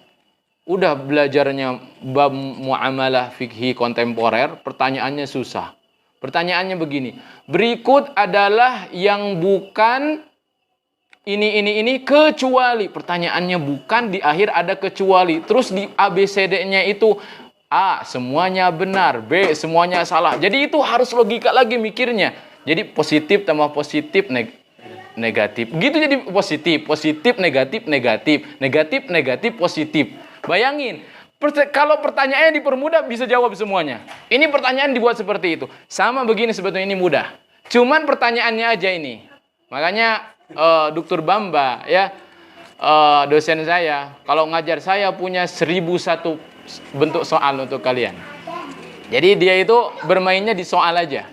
Udah belajarnya bab muamalah fikih kontemporer, pertanyaannya susah. Pertanyaannya begini. Berikut adalah yang bukan ini kecuali. Pertanyaannya bukan, di akhir ada kecuali. Terus di ABCD-nya itu A, semuanya benar. B, semuanya salah. Jadi itu harus logika lagi mikirnya. Jadi positif tambah positif, negatif. Gitu jadi positif, negatif, positif. Bayangin, kalau pertanyaannya dipermudah bisa jawab semuanya. Ini pertanyaan dibuat seperti itu. Sama begini sebetulnya ini mudah. Cuman pertanyaannya aja ini. Makanya Dr. Bamba ya, dosen saya, kalau ngajar saya punya 1001 bentuk soal untuk kalian. Jadi dia itu bermainnya di soal aja.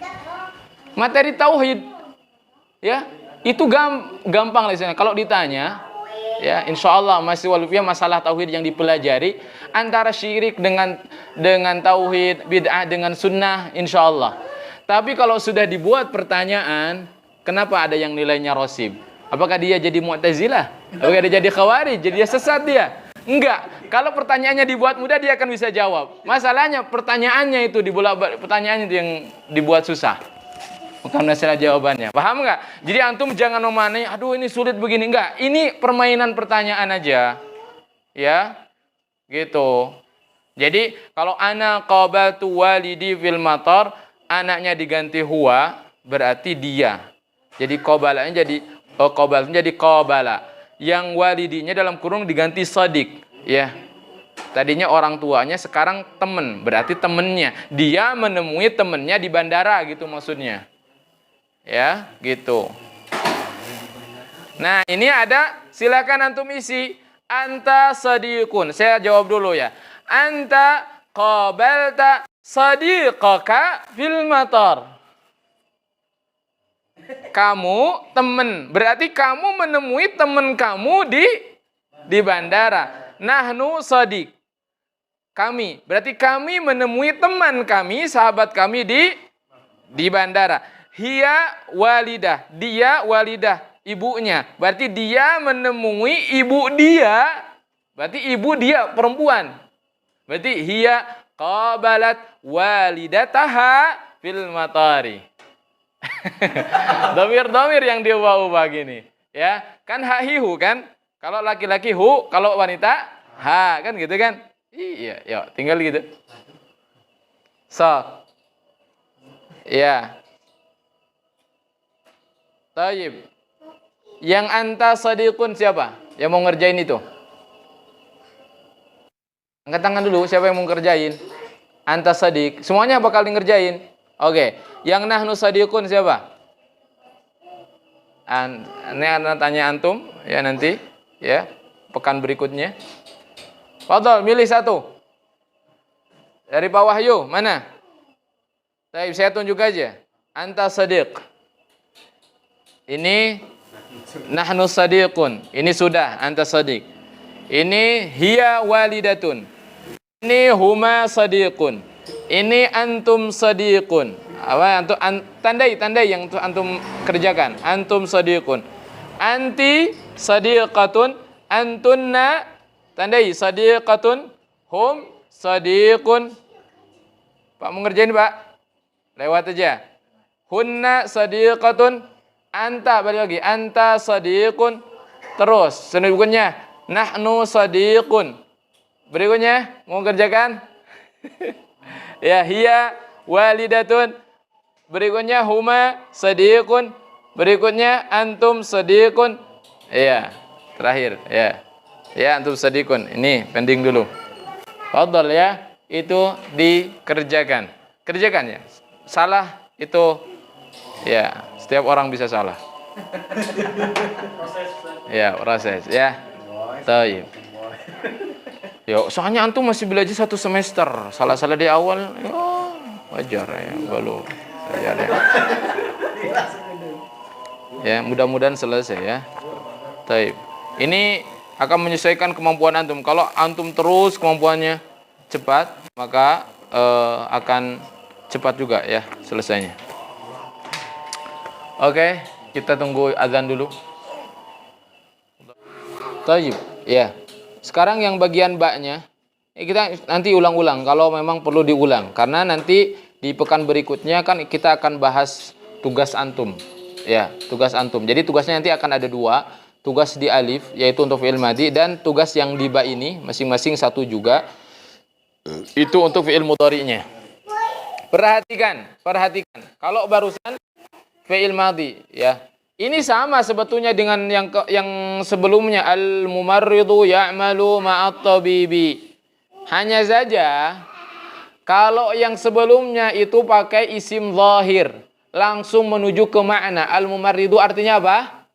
Materi tauhid ya, itu gampang lah. Kalau ditanya ya, insya Allah masih walaupun masalah tauhid yang dipelajari antara syirik dengan tauhid, bid'ah dengan sunnah, insya Allah. Tapi kalau sudah dibuat pertanyaan, kenapa ada yang nilainya rosib? Apakah dia jadi Mu'tazilah? Apakah dia jadi Khawarij? Jadi dia sesat dia? Enggak. Kalau pertanyaannya dibuat mudah, dia akan bisa jawab. Masalahnya pertanyaannya itu pertanyaannya itu yang dibuat susah. Bukan masalah jawabannya. Paham enggak? Jadi antum jangan memahami, aduh ini sulit begini. Enggak. Ini permainan pertanyaan aja. Ya. Gitu. Jadi kalau ana qabaltu walidi fil matar, anaknya diganti huwa, berarti dia. Jadi qabalanya jadi qabala. Yang walidinya dalam kurung diganti sadik, ya. Tadinya orang tuanya, sekarang temen, berarti temennya. Dia menemui temennya di bandara gitu maksudnya. Ya, gitu. Nah, ini ada, silakan antum isi. Anta sadiqun. Saya jawab dulu ya. Anta qabalta sadiqaka fil matar. Kamu temen, berarti kamu menemui temen kamu di bandara. Nahnu sadiq. Kami, berarti kami menemui teman kami, sahabat kami di bandara. Hiya walidah, dia walidah, ibunya. Berarti dia menemui ibu dia. Berarti ibu dia perempuan. Berarti hiya qabalat walidataha fil matari. Domir yang diubah-ubah gini, ya kan hihu kan, kalau laki-laki hu, kalau wanita ha, kan gitu kan. Iya, yuk tinggal gitu. So, ya, taib. Yang anta sadiqun siapa? Yang mau ngerjain itu? Angkat tangan dulu, siapa yang mau ngerjain? Anta sadiq. Semuanya bakal ngerjain. Oke. Yang nahnu sadiqun siapa? Ini anak tanya antum ya nanti ya pekan berikutnya. Fadhol, milih satu. Dari Pak Wahyu, mana? Saya tunjuk aja. Anta sadiq. Ini nahnu sadiqun. Ini sudah anta sadiq. Ini hiya walidatun. Ini huma sadiqun. Ini antum sadiqun. Apa antum tandai yang antum kerjakan. Antum sadiqun. Anti sadiqatun. Antunna tandai sadiqatun. Hum sadiqun. Pak mau ngerjain, Pak? Lewat aja. Hunna sadiqatun. anta, balik lagi. Anta sadiqun. Terus, berikutnya nahnu sadiqun. Berikutnya, mau kerjakan? Ya, hiya walidatun. Berikutnya huma sadiqun. Berikutnya antum sadiqun. Iya, terakhir ya. Ya, antum sadiqun. Ini pending dulu. Fadhal ya, itu dikerjakan. Kerjakan ya. Salah itu ya, setiap orang bisa salah. Ya, proses ya. Taib. Yo, soalnya antum masih belajar 1 semester. Salah-salah di awal, ya wajar ya, belum. Ya, ya, mudah-mudahan selesai ya. Taib. Ini akan menyesuaikan kemampuan antum. Kalau antum terus kemampuannya cepat, maka akan cepat juga ya selesainya. Oke, kita tunggu azan dulu. Taib. Ya. Sekarang yang bagian baknya, kita nanti ulang-ulang kalau memang perlu diulang. Karena nanti di pekan berikutnya kan kita akan bahas tugas antum. Ya, tugas antum. Jadi tugasnya nanti akan ada 2. Tugas di alif, yaitu untuk fi'il madhi. Dan tugas yang di ba ini, masing-masing 1 juga. Itu untuk fi'il mudhari'nya. Perhatikan. Kalau barusan fi'il madhi, ya. Ini sama sebetulnya dengan yang sebelumnya. Al-mumarridu ya'malu ma'at tabibi. Hanya saja, kalau yang sebelumnya itu pakai isim zahir, langsung menuju ke makna. Al-mumarridu artinya apa?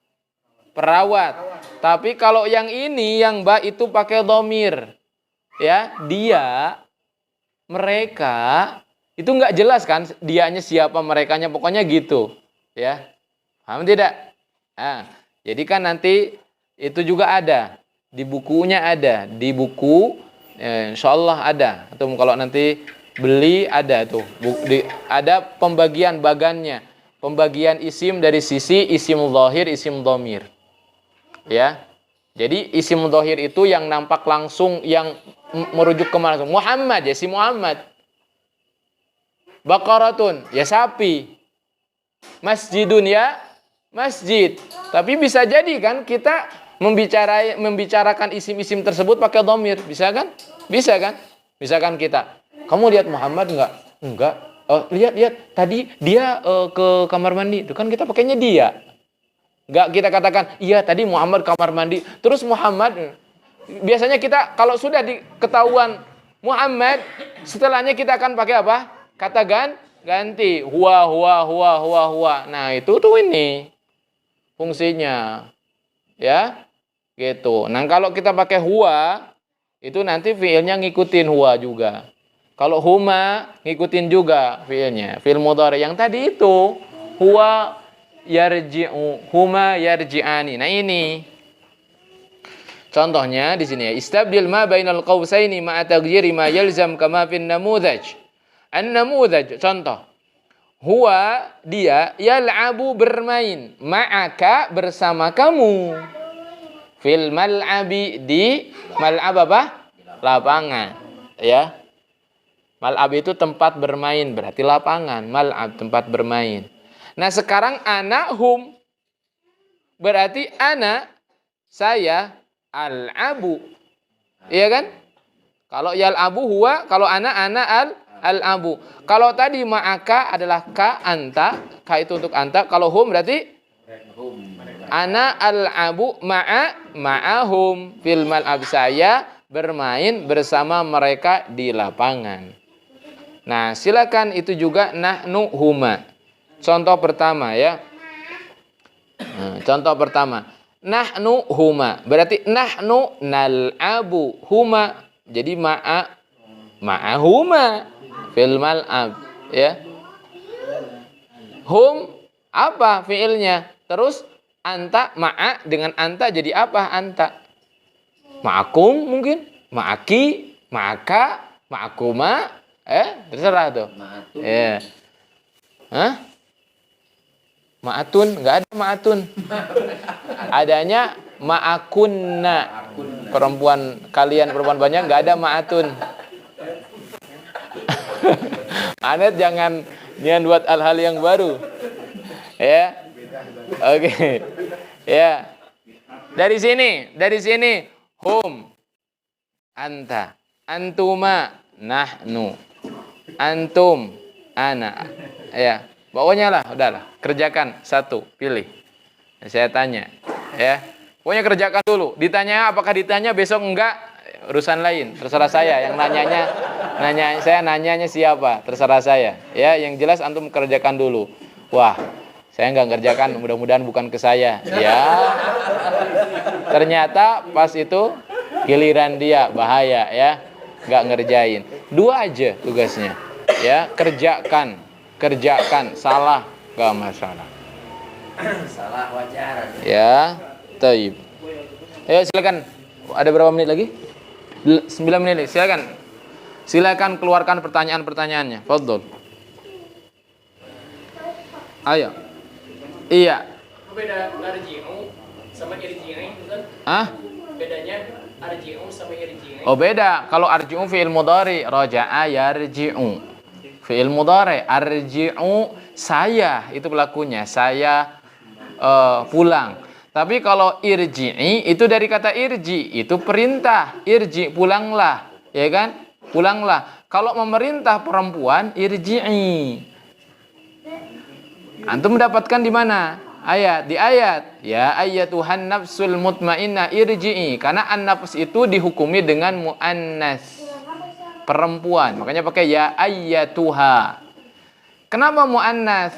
Perawat. Tapi kalau yang ini, yang ba itu pakai dhamir. Ya, dia, mereka, itu nggak jelas kan dianya siapa, merekanya, pokoknya gitu. Ya, paham tidak? Nah, jadi kan nanti itu juga ada. Di bukunya ada. Di buku, insyaallah ada. Atau kalau nanti beli ada tuh. Ada pembagian bagannya. Pembagian isim dari sisi isim zahir, isim dhamir. Ya. Jadi isim zahir itu yang nampak langsung, yang merujuk ke mana? Muhammad, ya si Muhammad. Baqaratun, ya sapi. Masjidun, ya masjid. Tapi bisa jadi kan kita membicarakan isim-isim tersebut pakai dhamir. Bisa kan? Bisa kan? Misalkan kita, kamu lihat Muhammad enggak? Enggak. Oh, lihat. Tadi dia ke kamar mandi. Itu kan kita pakainya dia. Enggak kita katakan, iya tadi Muhammad kamar mandi. Terus Muhammad, biasanya kita kalau sudah diketahuan Muhammad, setelahnya kita akan pakai apa? Kata ganti. Huwa. Nah, itu tuh ini fungsinya. Ya. Gitu. Nah, kalau kita pakai huwa, itu nanti fiilnya ngikutin huwa juga. Kalau huma, ngikutin juga fiilnya. Fiil mudhari yang tadi itu, huwa yarji'u, huma yarji'ani. Nah, ini contohnya di sini ya. Istabdil ma bainal qausaini ma'a taghyiri ma yalzam kama fin namudhaj. An-namudhaj, contoh. Huwa, dia, yal'abu bermain, ma'aka bersama kamu. Fil mal'abi, di mal'ab apa? Lapangan. Ya. Mal'ab itu tempat bermain, berarti lapangan. Mal'ab, tempat bermain. Nah, sekarang ana hum. Berarti ana, saya, al-abu. Iya kan? Kalau yal'abu huwa, kalau ana al-abu. Kalau tadi ma'aka adalah ka, anta. Ka itu untuk anta. Kalau hum berarti ana al-abu ma'ahum. Fil mal'ab, saya bermain bersama mereka di lapangan. Nah, silakan itu juga nahnu huma. Contoh pertama ya. Nah, contoh pertama. Nahnu huma. Berarti nahnu nal'abu huma. Jadi ma'ahuma. Fil mal'ab. Ya. Hum apa fiilnya? Terus anta, ma'a dengan anta jadi apa anta? Ma'akum mungkin. Ma'aki. Ma'aka. Ma'akuma. Terserah tuh. Ma'atun. Ya. Hah? Ma'atun, enggak ada ma'atun. Adanya ma'akunna. Perempuan kalian, perempuan banyak, enggak ada ma'atun. Anet jangan buat hal-hal yang baru. Ya. Oke. Ya. Dari sini hum, anta, antuma, nahnu, antum, ana. Ya. Pokoknya lah, udahlah, kerjakan satu, pilih. Saya tanya, ya. Pokoknya kerjakan dulu. Ditanya apakah ditanya besok enggak, urusan lain. Terserah saya. Yang nanyanya siapa? Terserah saya. Ya, yang jelas antum kerjakan dulu. Wah, saya enggak ngerjakan. Mudah-mudahan bukan ke saya. Ya. Ternyata pas itu giliran dia, bahaya ya. Enggak ngerjain. 2 aja tugasnya. Ya, kerjakan, salah enggak masalah. Salah wajar. Ya, taib. Ayo silakan. Ada berapa menit lagi? 9 menit. Silakan. Silakan keluarkan pertanyaan-pertanyaannya. Fadhol. Ayo. Iya. Beda arji'u sama irji'i bukan? Hah? Bedanya arji'u sama irji'i. Oh, beda. Kalau arji'u fi'il mudhari, raja'a yarji'u. Fi'il mudhari, arji'u saya, itu pelakunya. Saya pulang. Tapi kalau irji'i itu dari kata irji, itu perintah. Irji, pulanglah, ya kan? Pulanglah. Kalau memerintah perempuan, irji'i. Antum mendapatkan di mana? Di ayat. Ya ayyatuhan nafsul mutmainnah irji'i. Karena an-nafs itu dihukumi dengan muannas, perempuan. Makanya pakai ya ayyatuha. Kenapa muannas?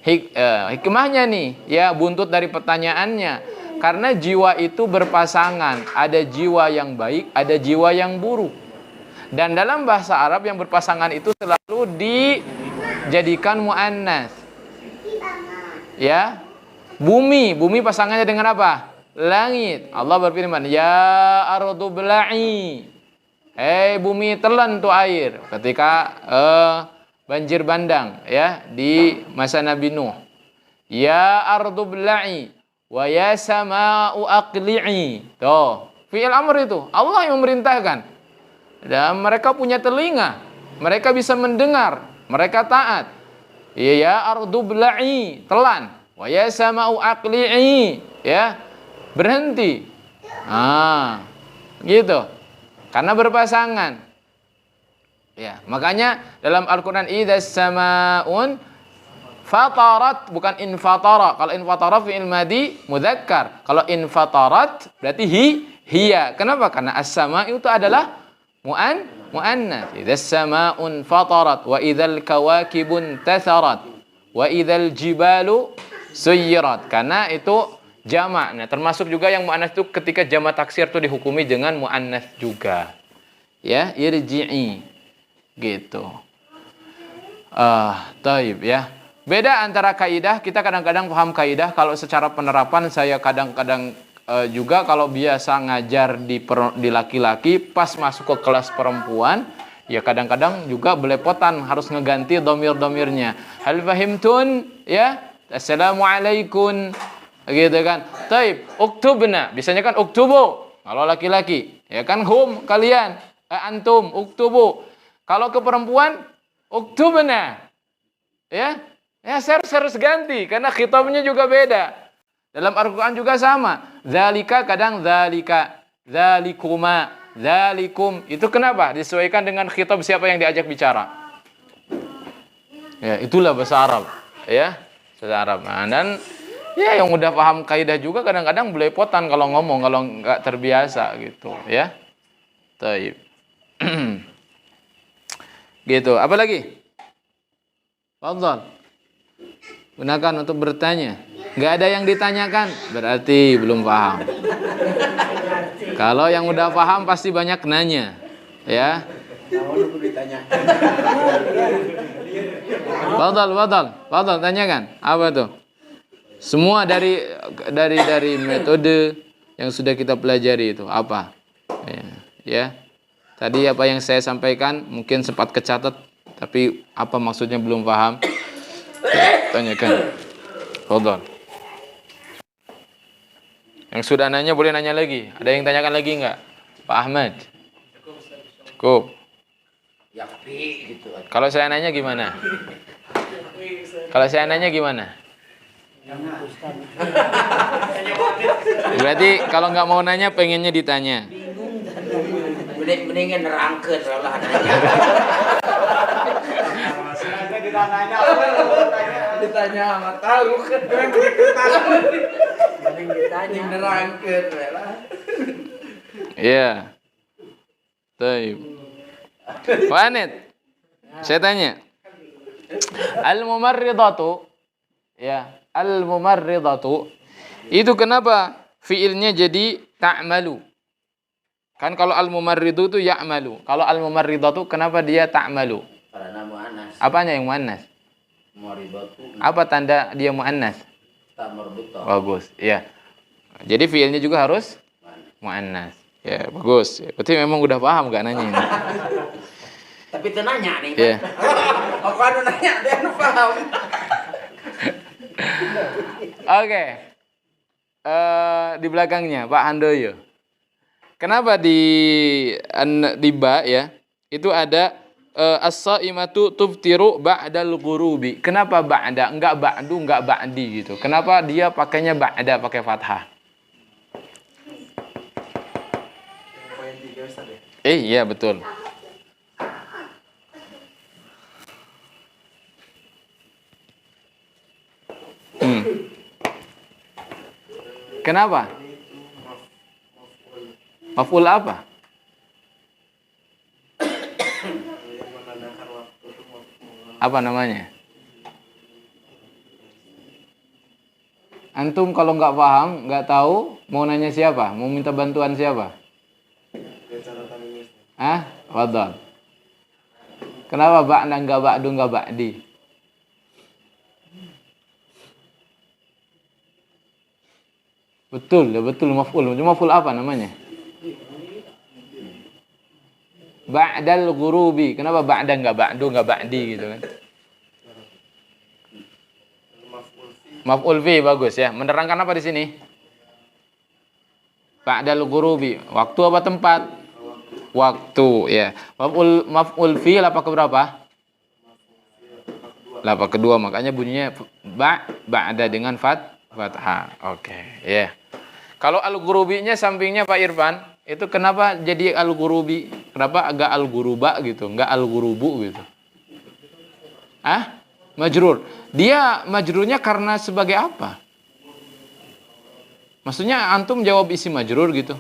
Hikmahnya nih, ya, buntut dari pertanyaannya. Karena jiwa itu berpasangan. Ada jiwa yang baik, ada jiwa yang buruk. Dan dalam bahasa Arab yang berpasangan itu selalu dijadikan muannas. Ya. Bumi pasangannya dengan apa? Langit. Allah berfirman, ya ardu bla'i. Bumi telan tuh air ketika banjir bandang, ya, di masa Nabi Nuh. Ya ardu bla'i wa ya sama'u aqli'i. Tuh, fi'il amr itu. Allah yang memerintahkan. Dan mereka punya telinga. Mereka bisa mendengar. Mereka taat. Ya ardu bla'i, telan. Wa ya sama'u aqli'i, ya, berhenti. Gitu. Karena berpasangan. Ya, makanya dalam Al-Qur'an idzas sama'un fatarat, bukan infatara. Kalau infatara fi'il madhi mudzakkar. Kalau infatarat berarti hiya. Kenapa? Karena as-sama' itu adalah muannas. Idzas sama'un fatarat wa idzal kawakibun tatharat wa idzal jibalu suyirat. Karena itu jamak. Nah, termasuk juga yang muannas itu ketika jamak taksir itu dihukumi dengan muannas juga. Ya, irji'i. Gitu. Taib, ya. Beda antara kaidah, kita kadang-kadang paham kaidah. Kalau secara penerapan saya kadang-kadang juga kalau biasa ngajar di laki-laki, pas masuk ke kelas perempuan, ya kadang-kadang juga belepotan harus ngeganti domir-domirnya. Hal fahimtun, ya, assalamualaikum, gitu kan. Taib, uktubna, biasanya kan uktubu kalau laki-laki, ya kan, hum, kalian, antum, uktubu. Kalau ke perempuan, uktubna. Ya, saya harus ganti karena khitabnya juga beda. Dalam Al-Qur'an juga sama. Dzalika kadang dzalika, dzalikuma, dzalikum. Itu kenapa? Disesuaikan dengan khitab siapa yang diajak bicara. Ya, itulah bahasa Arab, ya. Bahasa Arab. Nah, dan ya yang udah paham kaidah juga kadang-kadang belepotan kalau ngomong, kalau enggak terbiasa gitu, ya. Taib. Gitu. Apa lagi? Fadhal. Gunakan untuk bertanya. Nggak ada yang ditanyakan, berarti belum paham. Kalau yang udah paham pasti banyak nanya, ya. Fadhal, tanyakan. Apa tuh? Semua dari metode yang sudah kita pelajari itu apa? Ya. Tadi apa yang saya sampaikan mungkin sempat kecatat, tapi apa maksudnya belum paham? Tanyakan. Fadhal. Yang sudah nanya boleh nanya lagi. Ada yang tanyakan lagi enggak? Pak Ahmad. Cukup. Yakfi gitu. Kalau saya nanya gimana? Kalau saya nanya gimana? memutuskan. Berarti kalau nggak mau nanya, pengennya ditanya. Mendingan nerangkeun lah nanya. Ditanya sama tahu kan. Mending ditanya. Nerangkeun lah. Iya. Baik. Pak Anet, saya tanya. Al-mumarridatu, ya, al-mumarridatu itu kenapa fiilnya jadi ta'malu? Kan kalau al-mumarridu itu ya'malu. Kalau al-mumarridatu kenapa dia ta'malu? Karena muannas. Apanya yang muannas? Mumarridatu. Apa tanda dia muannas? Tak marbuta. Bagus, ya. Jadi fiilnya juga harus muannas. Ya, bagus. Berarti memang udah paham gak nanya ini? Tapi itu nanya nih. Iya. Aku anu nanya dia anu paham. Oke. Di belakangnya Pak Handoyo. Kenapa di ba ya? Itu ada as-saimatu tuftiru ba'dal ghurubi. Kenapa ba'da? Enggak ba'du, enggak ba'di gitu. Kenapa dia pakainya ba'da pakai fathah? Iya betul. Kenapa? Maf'ul apa? Apa namanya? Antum kalau nggak paham, nggak tahu, mau nanya siapa? Mau minta bantuan siapa? Ah, wadon. Kenapa ba'da nggak ba'du nggak ba'di? Betul, ya betul maf'ul. Cuma maf'ul apa namanya? Ba'dal ghurubi. Kenapa ba'da enggak ba'du enggak ba'di gitu kan? Maf'ul fi bagus ya. Menerangkan apa di sini? Ba'dal ghurubi. Waktu apa tempat? Waktu ya. Maf'ul fi apa keberapa? Lapa kedua, makanya bunyinya ba'da dengan fathah. Oke, ya. Kalau al-ghurubinya sampingnya Pak Irfan, itu kenapa jadi al-ghurubi? Kenapa agak al-ghuruba gitu, enggak al-ghurubu gitu? Ah? Majrur. Dia majrurnya karena sebagai apa? Maksudnya antum jawab isi majrur gitu.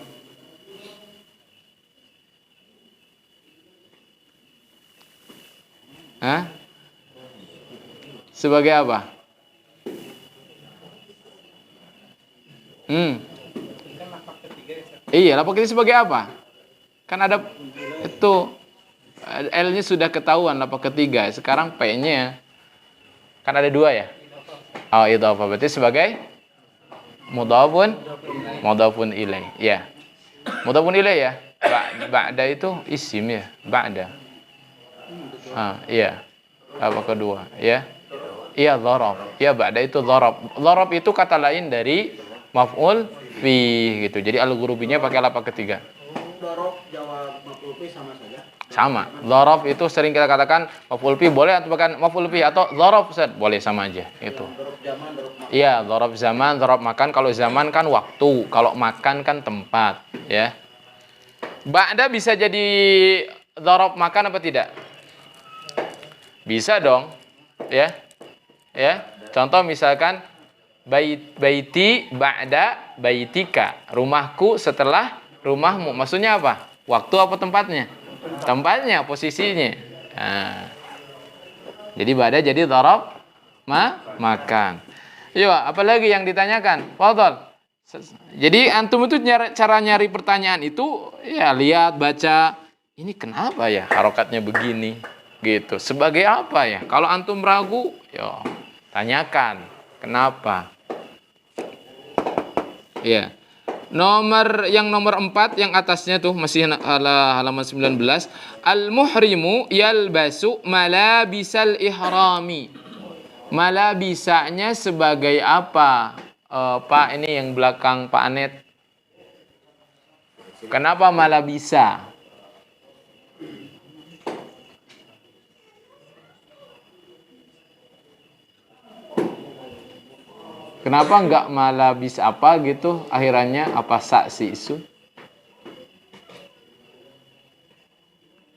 Hah? Sebagai apa? Iya, lapak ketiga sebagai apa? Kan ada itu L-nya sudah ketahuan lapak ketiga. Sekarang P-nya kan ada dua ya. Oh, itu apa? Berarti sebagai mudhafun ilaih. Ya. Mudhafun ilaih ya. Ba'da itu isim ya. Ba'da. Iya. Apa kedua? Ya. Iya, dzaraf. Ya, ba'da itu dzaraf. Dzaraf itu kata lain dari maf'ul fi gitu. Jadi al-ghurubinya pakai lapak ketiga. Dzaraf jawab maf'ul fi sama saja. Sama. Dzaraf itu sering kita katakan maf'ul fi boleh atau bukan maf'ul fi atau dzaraf boleh sama aja itu. Iya, dzaraf zaman, dzaraf makan. Kalau zaman kan waktu, kalau makan kan tempat, ya. Ba'da bisa jadi dzaraf makan apa tidak? Bisa dong. Ya. Ya. Contoh misalkan baiti ba'da baitika. Rumahku setelah rumahmu. Maksudnya apa? Waktu apa tempatnya? Tempatnya, posisinya. Nah. Jadi ba'da jadi dzaraf makan. Yo, apalagi yang ditanyakan? Fadhal. Jadi antum itu cara nyari pertanyaan itu ya lihat, baca. Ini kenapa ya harokatnya begini? Gitu. Sebagai apa ya? Kalau antum ragu, yo tanyakan. Kenapa? Ya. Nomor 4 yang atasnya tuh masih halaman 19. Al-muhrimu yalbasu malabisal ihrami. Malabisanya sebagai apa? Pak, ini yang belakang Pak Anet. Kenapa malabisa? Kenapa enggak malabis apa gitu? Akhirannya apa saksi isu?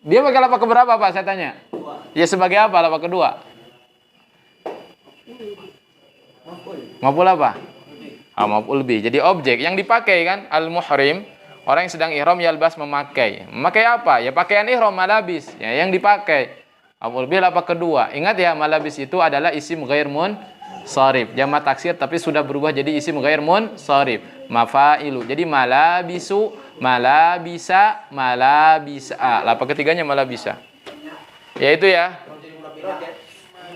Dia pakai lapak keberapa Pak? Saya tanya. Ya sebagai apa lapak kedua? Maf'ul apa? Maf'ul bi. Jadi objek yang dipakai kan al-muhrim, orang yang sedang ihram yalbas memakai. Memakai apa? Ya pakaian ihram malabis, ya yang dipakai. Maf'ul bi lapak kedua. Ingat ya, malabis itu adalah isim ghair munsharif. Jamak taksir tapi sudah berubah jadi isim ghair munsharif. Mafailu. Jadi malabisu, malabisa, malabisa. Lapak ketiganya malabisa. Ya itu ya. Kalau jadi mudah pilih,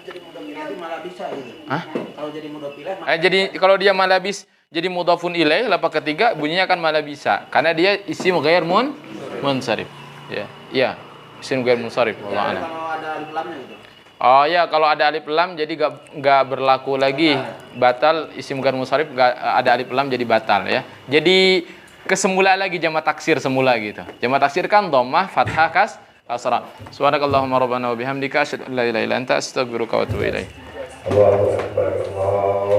jadi mudah pilih itu malah bisa gitu. Hah? Kalau jadi mudah pilih, Jadi kalau dia malabis jadi mudhafun ilaih, lapak ketiga bunyinya akan malabisa karena dia isim ghair munsharif. Ya. Iya. Isim ghair munsharif. Wallahu a'lam. kalau ada alif lamnya gitu. Oh ya, kalau ada alif lam jadi nggak berlaku lagi. Batal isim ghair munsharif, ada alif lam jadi batal ya. Jadi kesemula lagi jamak taksir semula gitu. Jamak taksir kan dhammah, fathah, kasrah. Subhanakallahumma rabbana wa bihamdika asyhadu an la ilaha illa anta astaghfiruka wa atubu ilaik. Allahu akbar.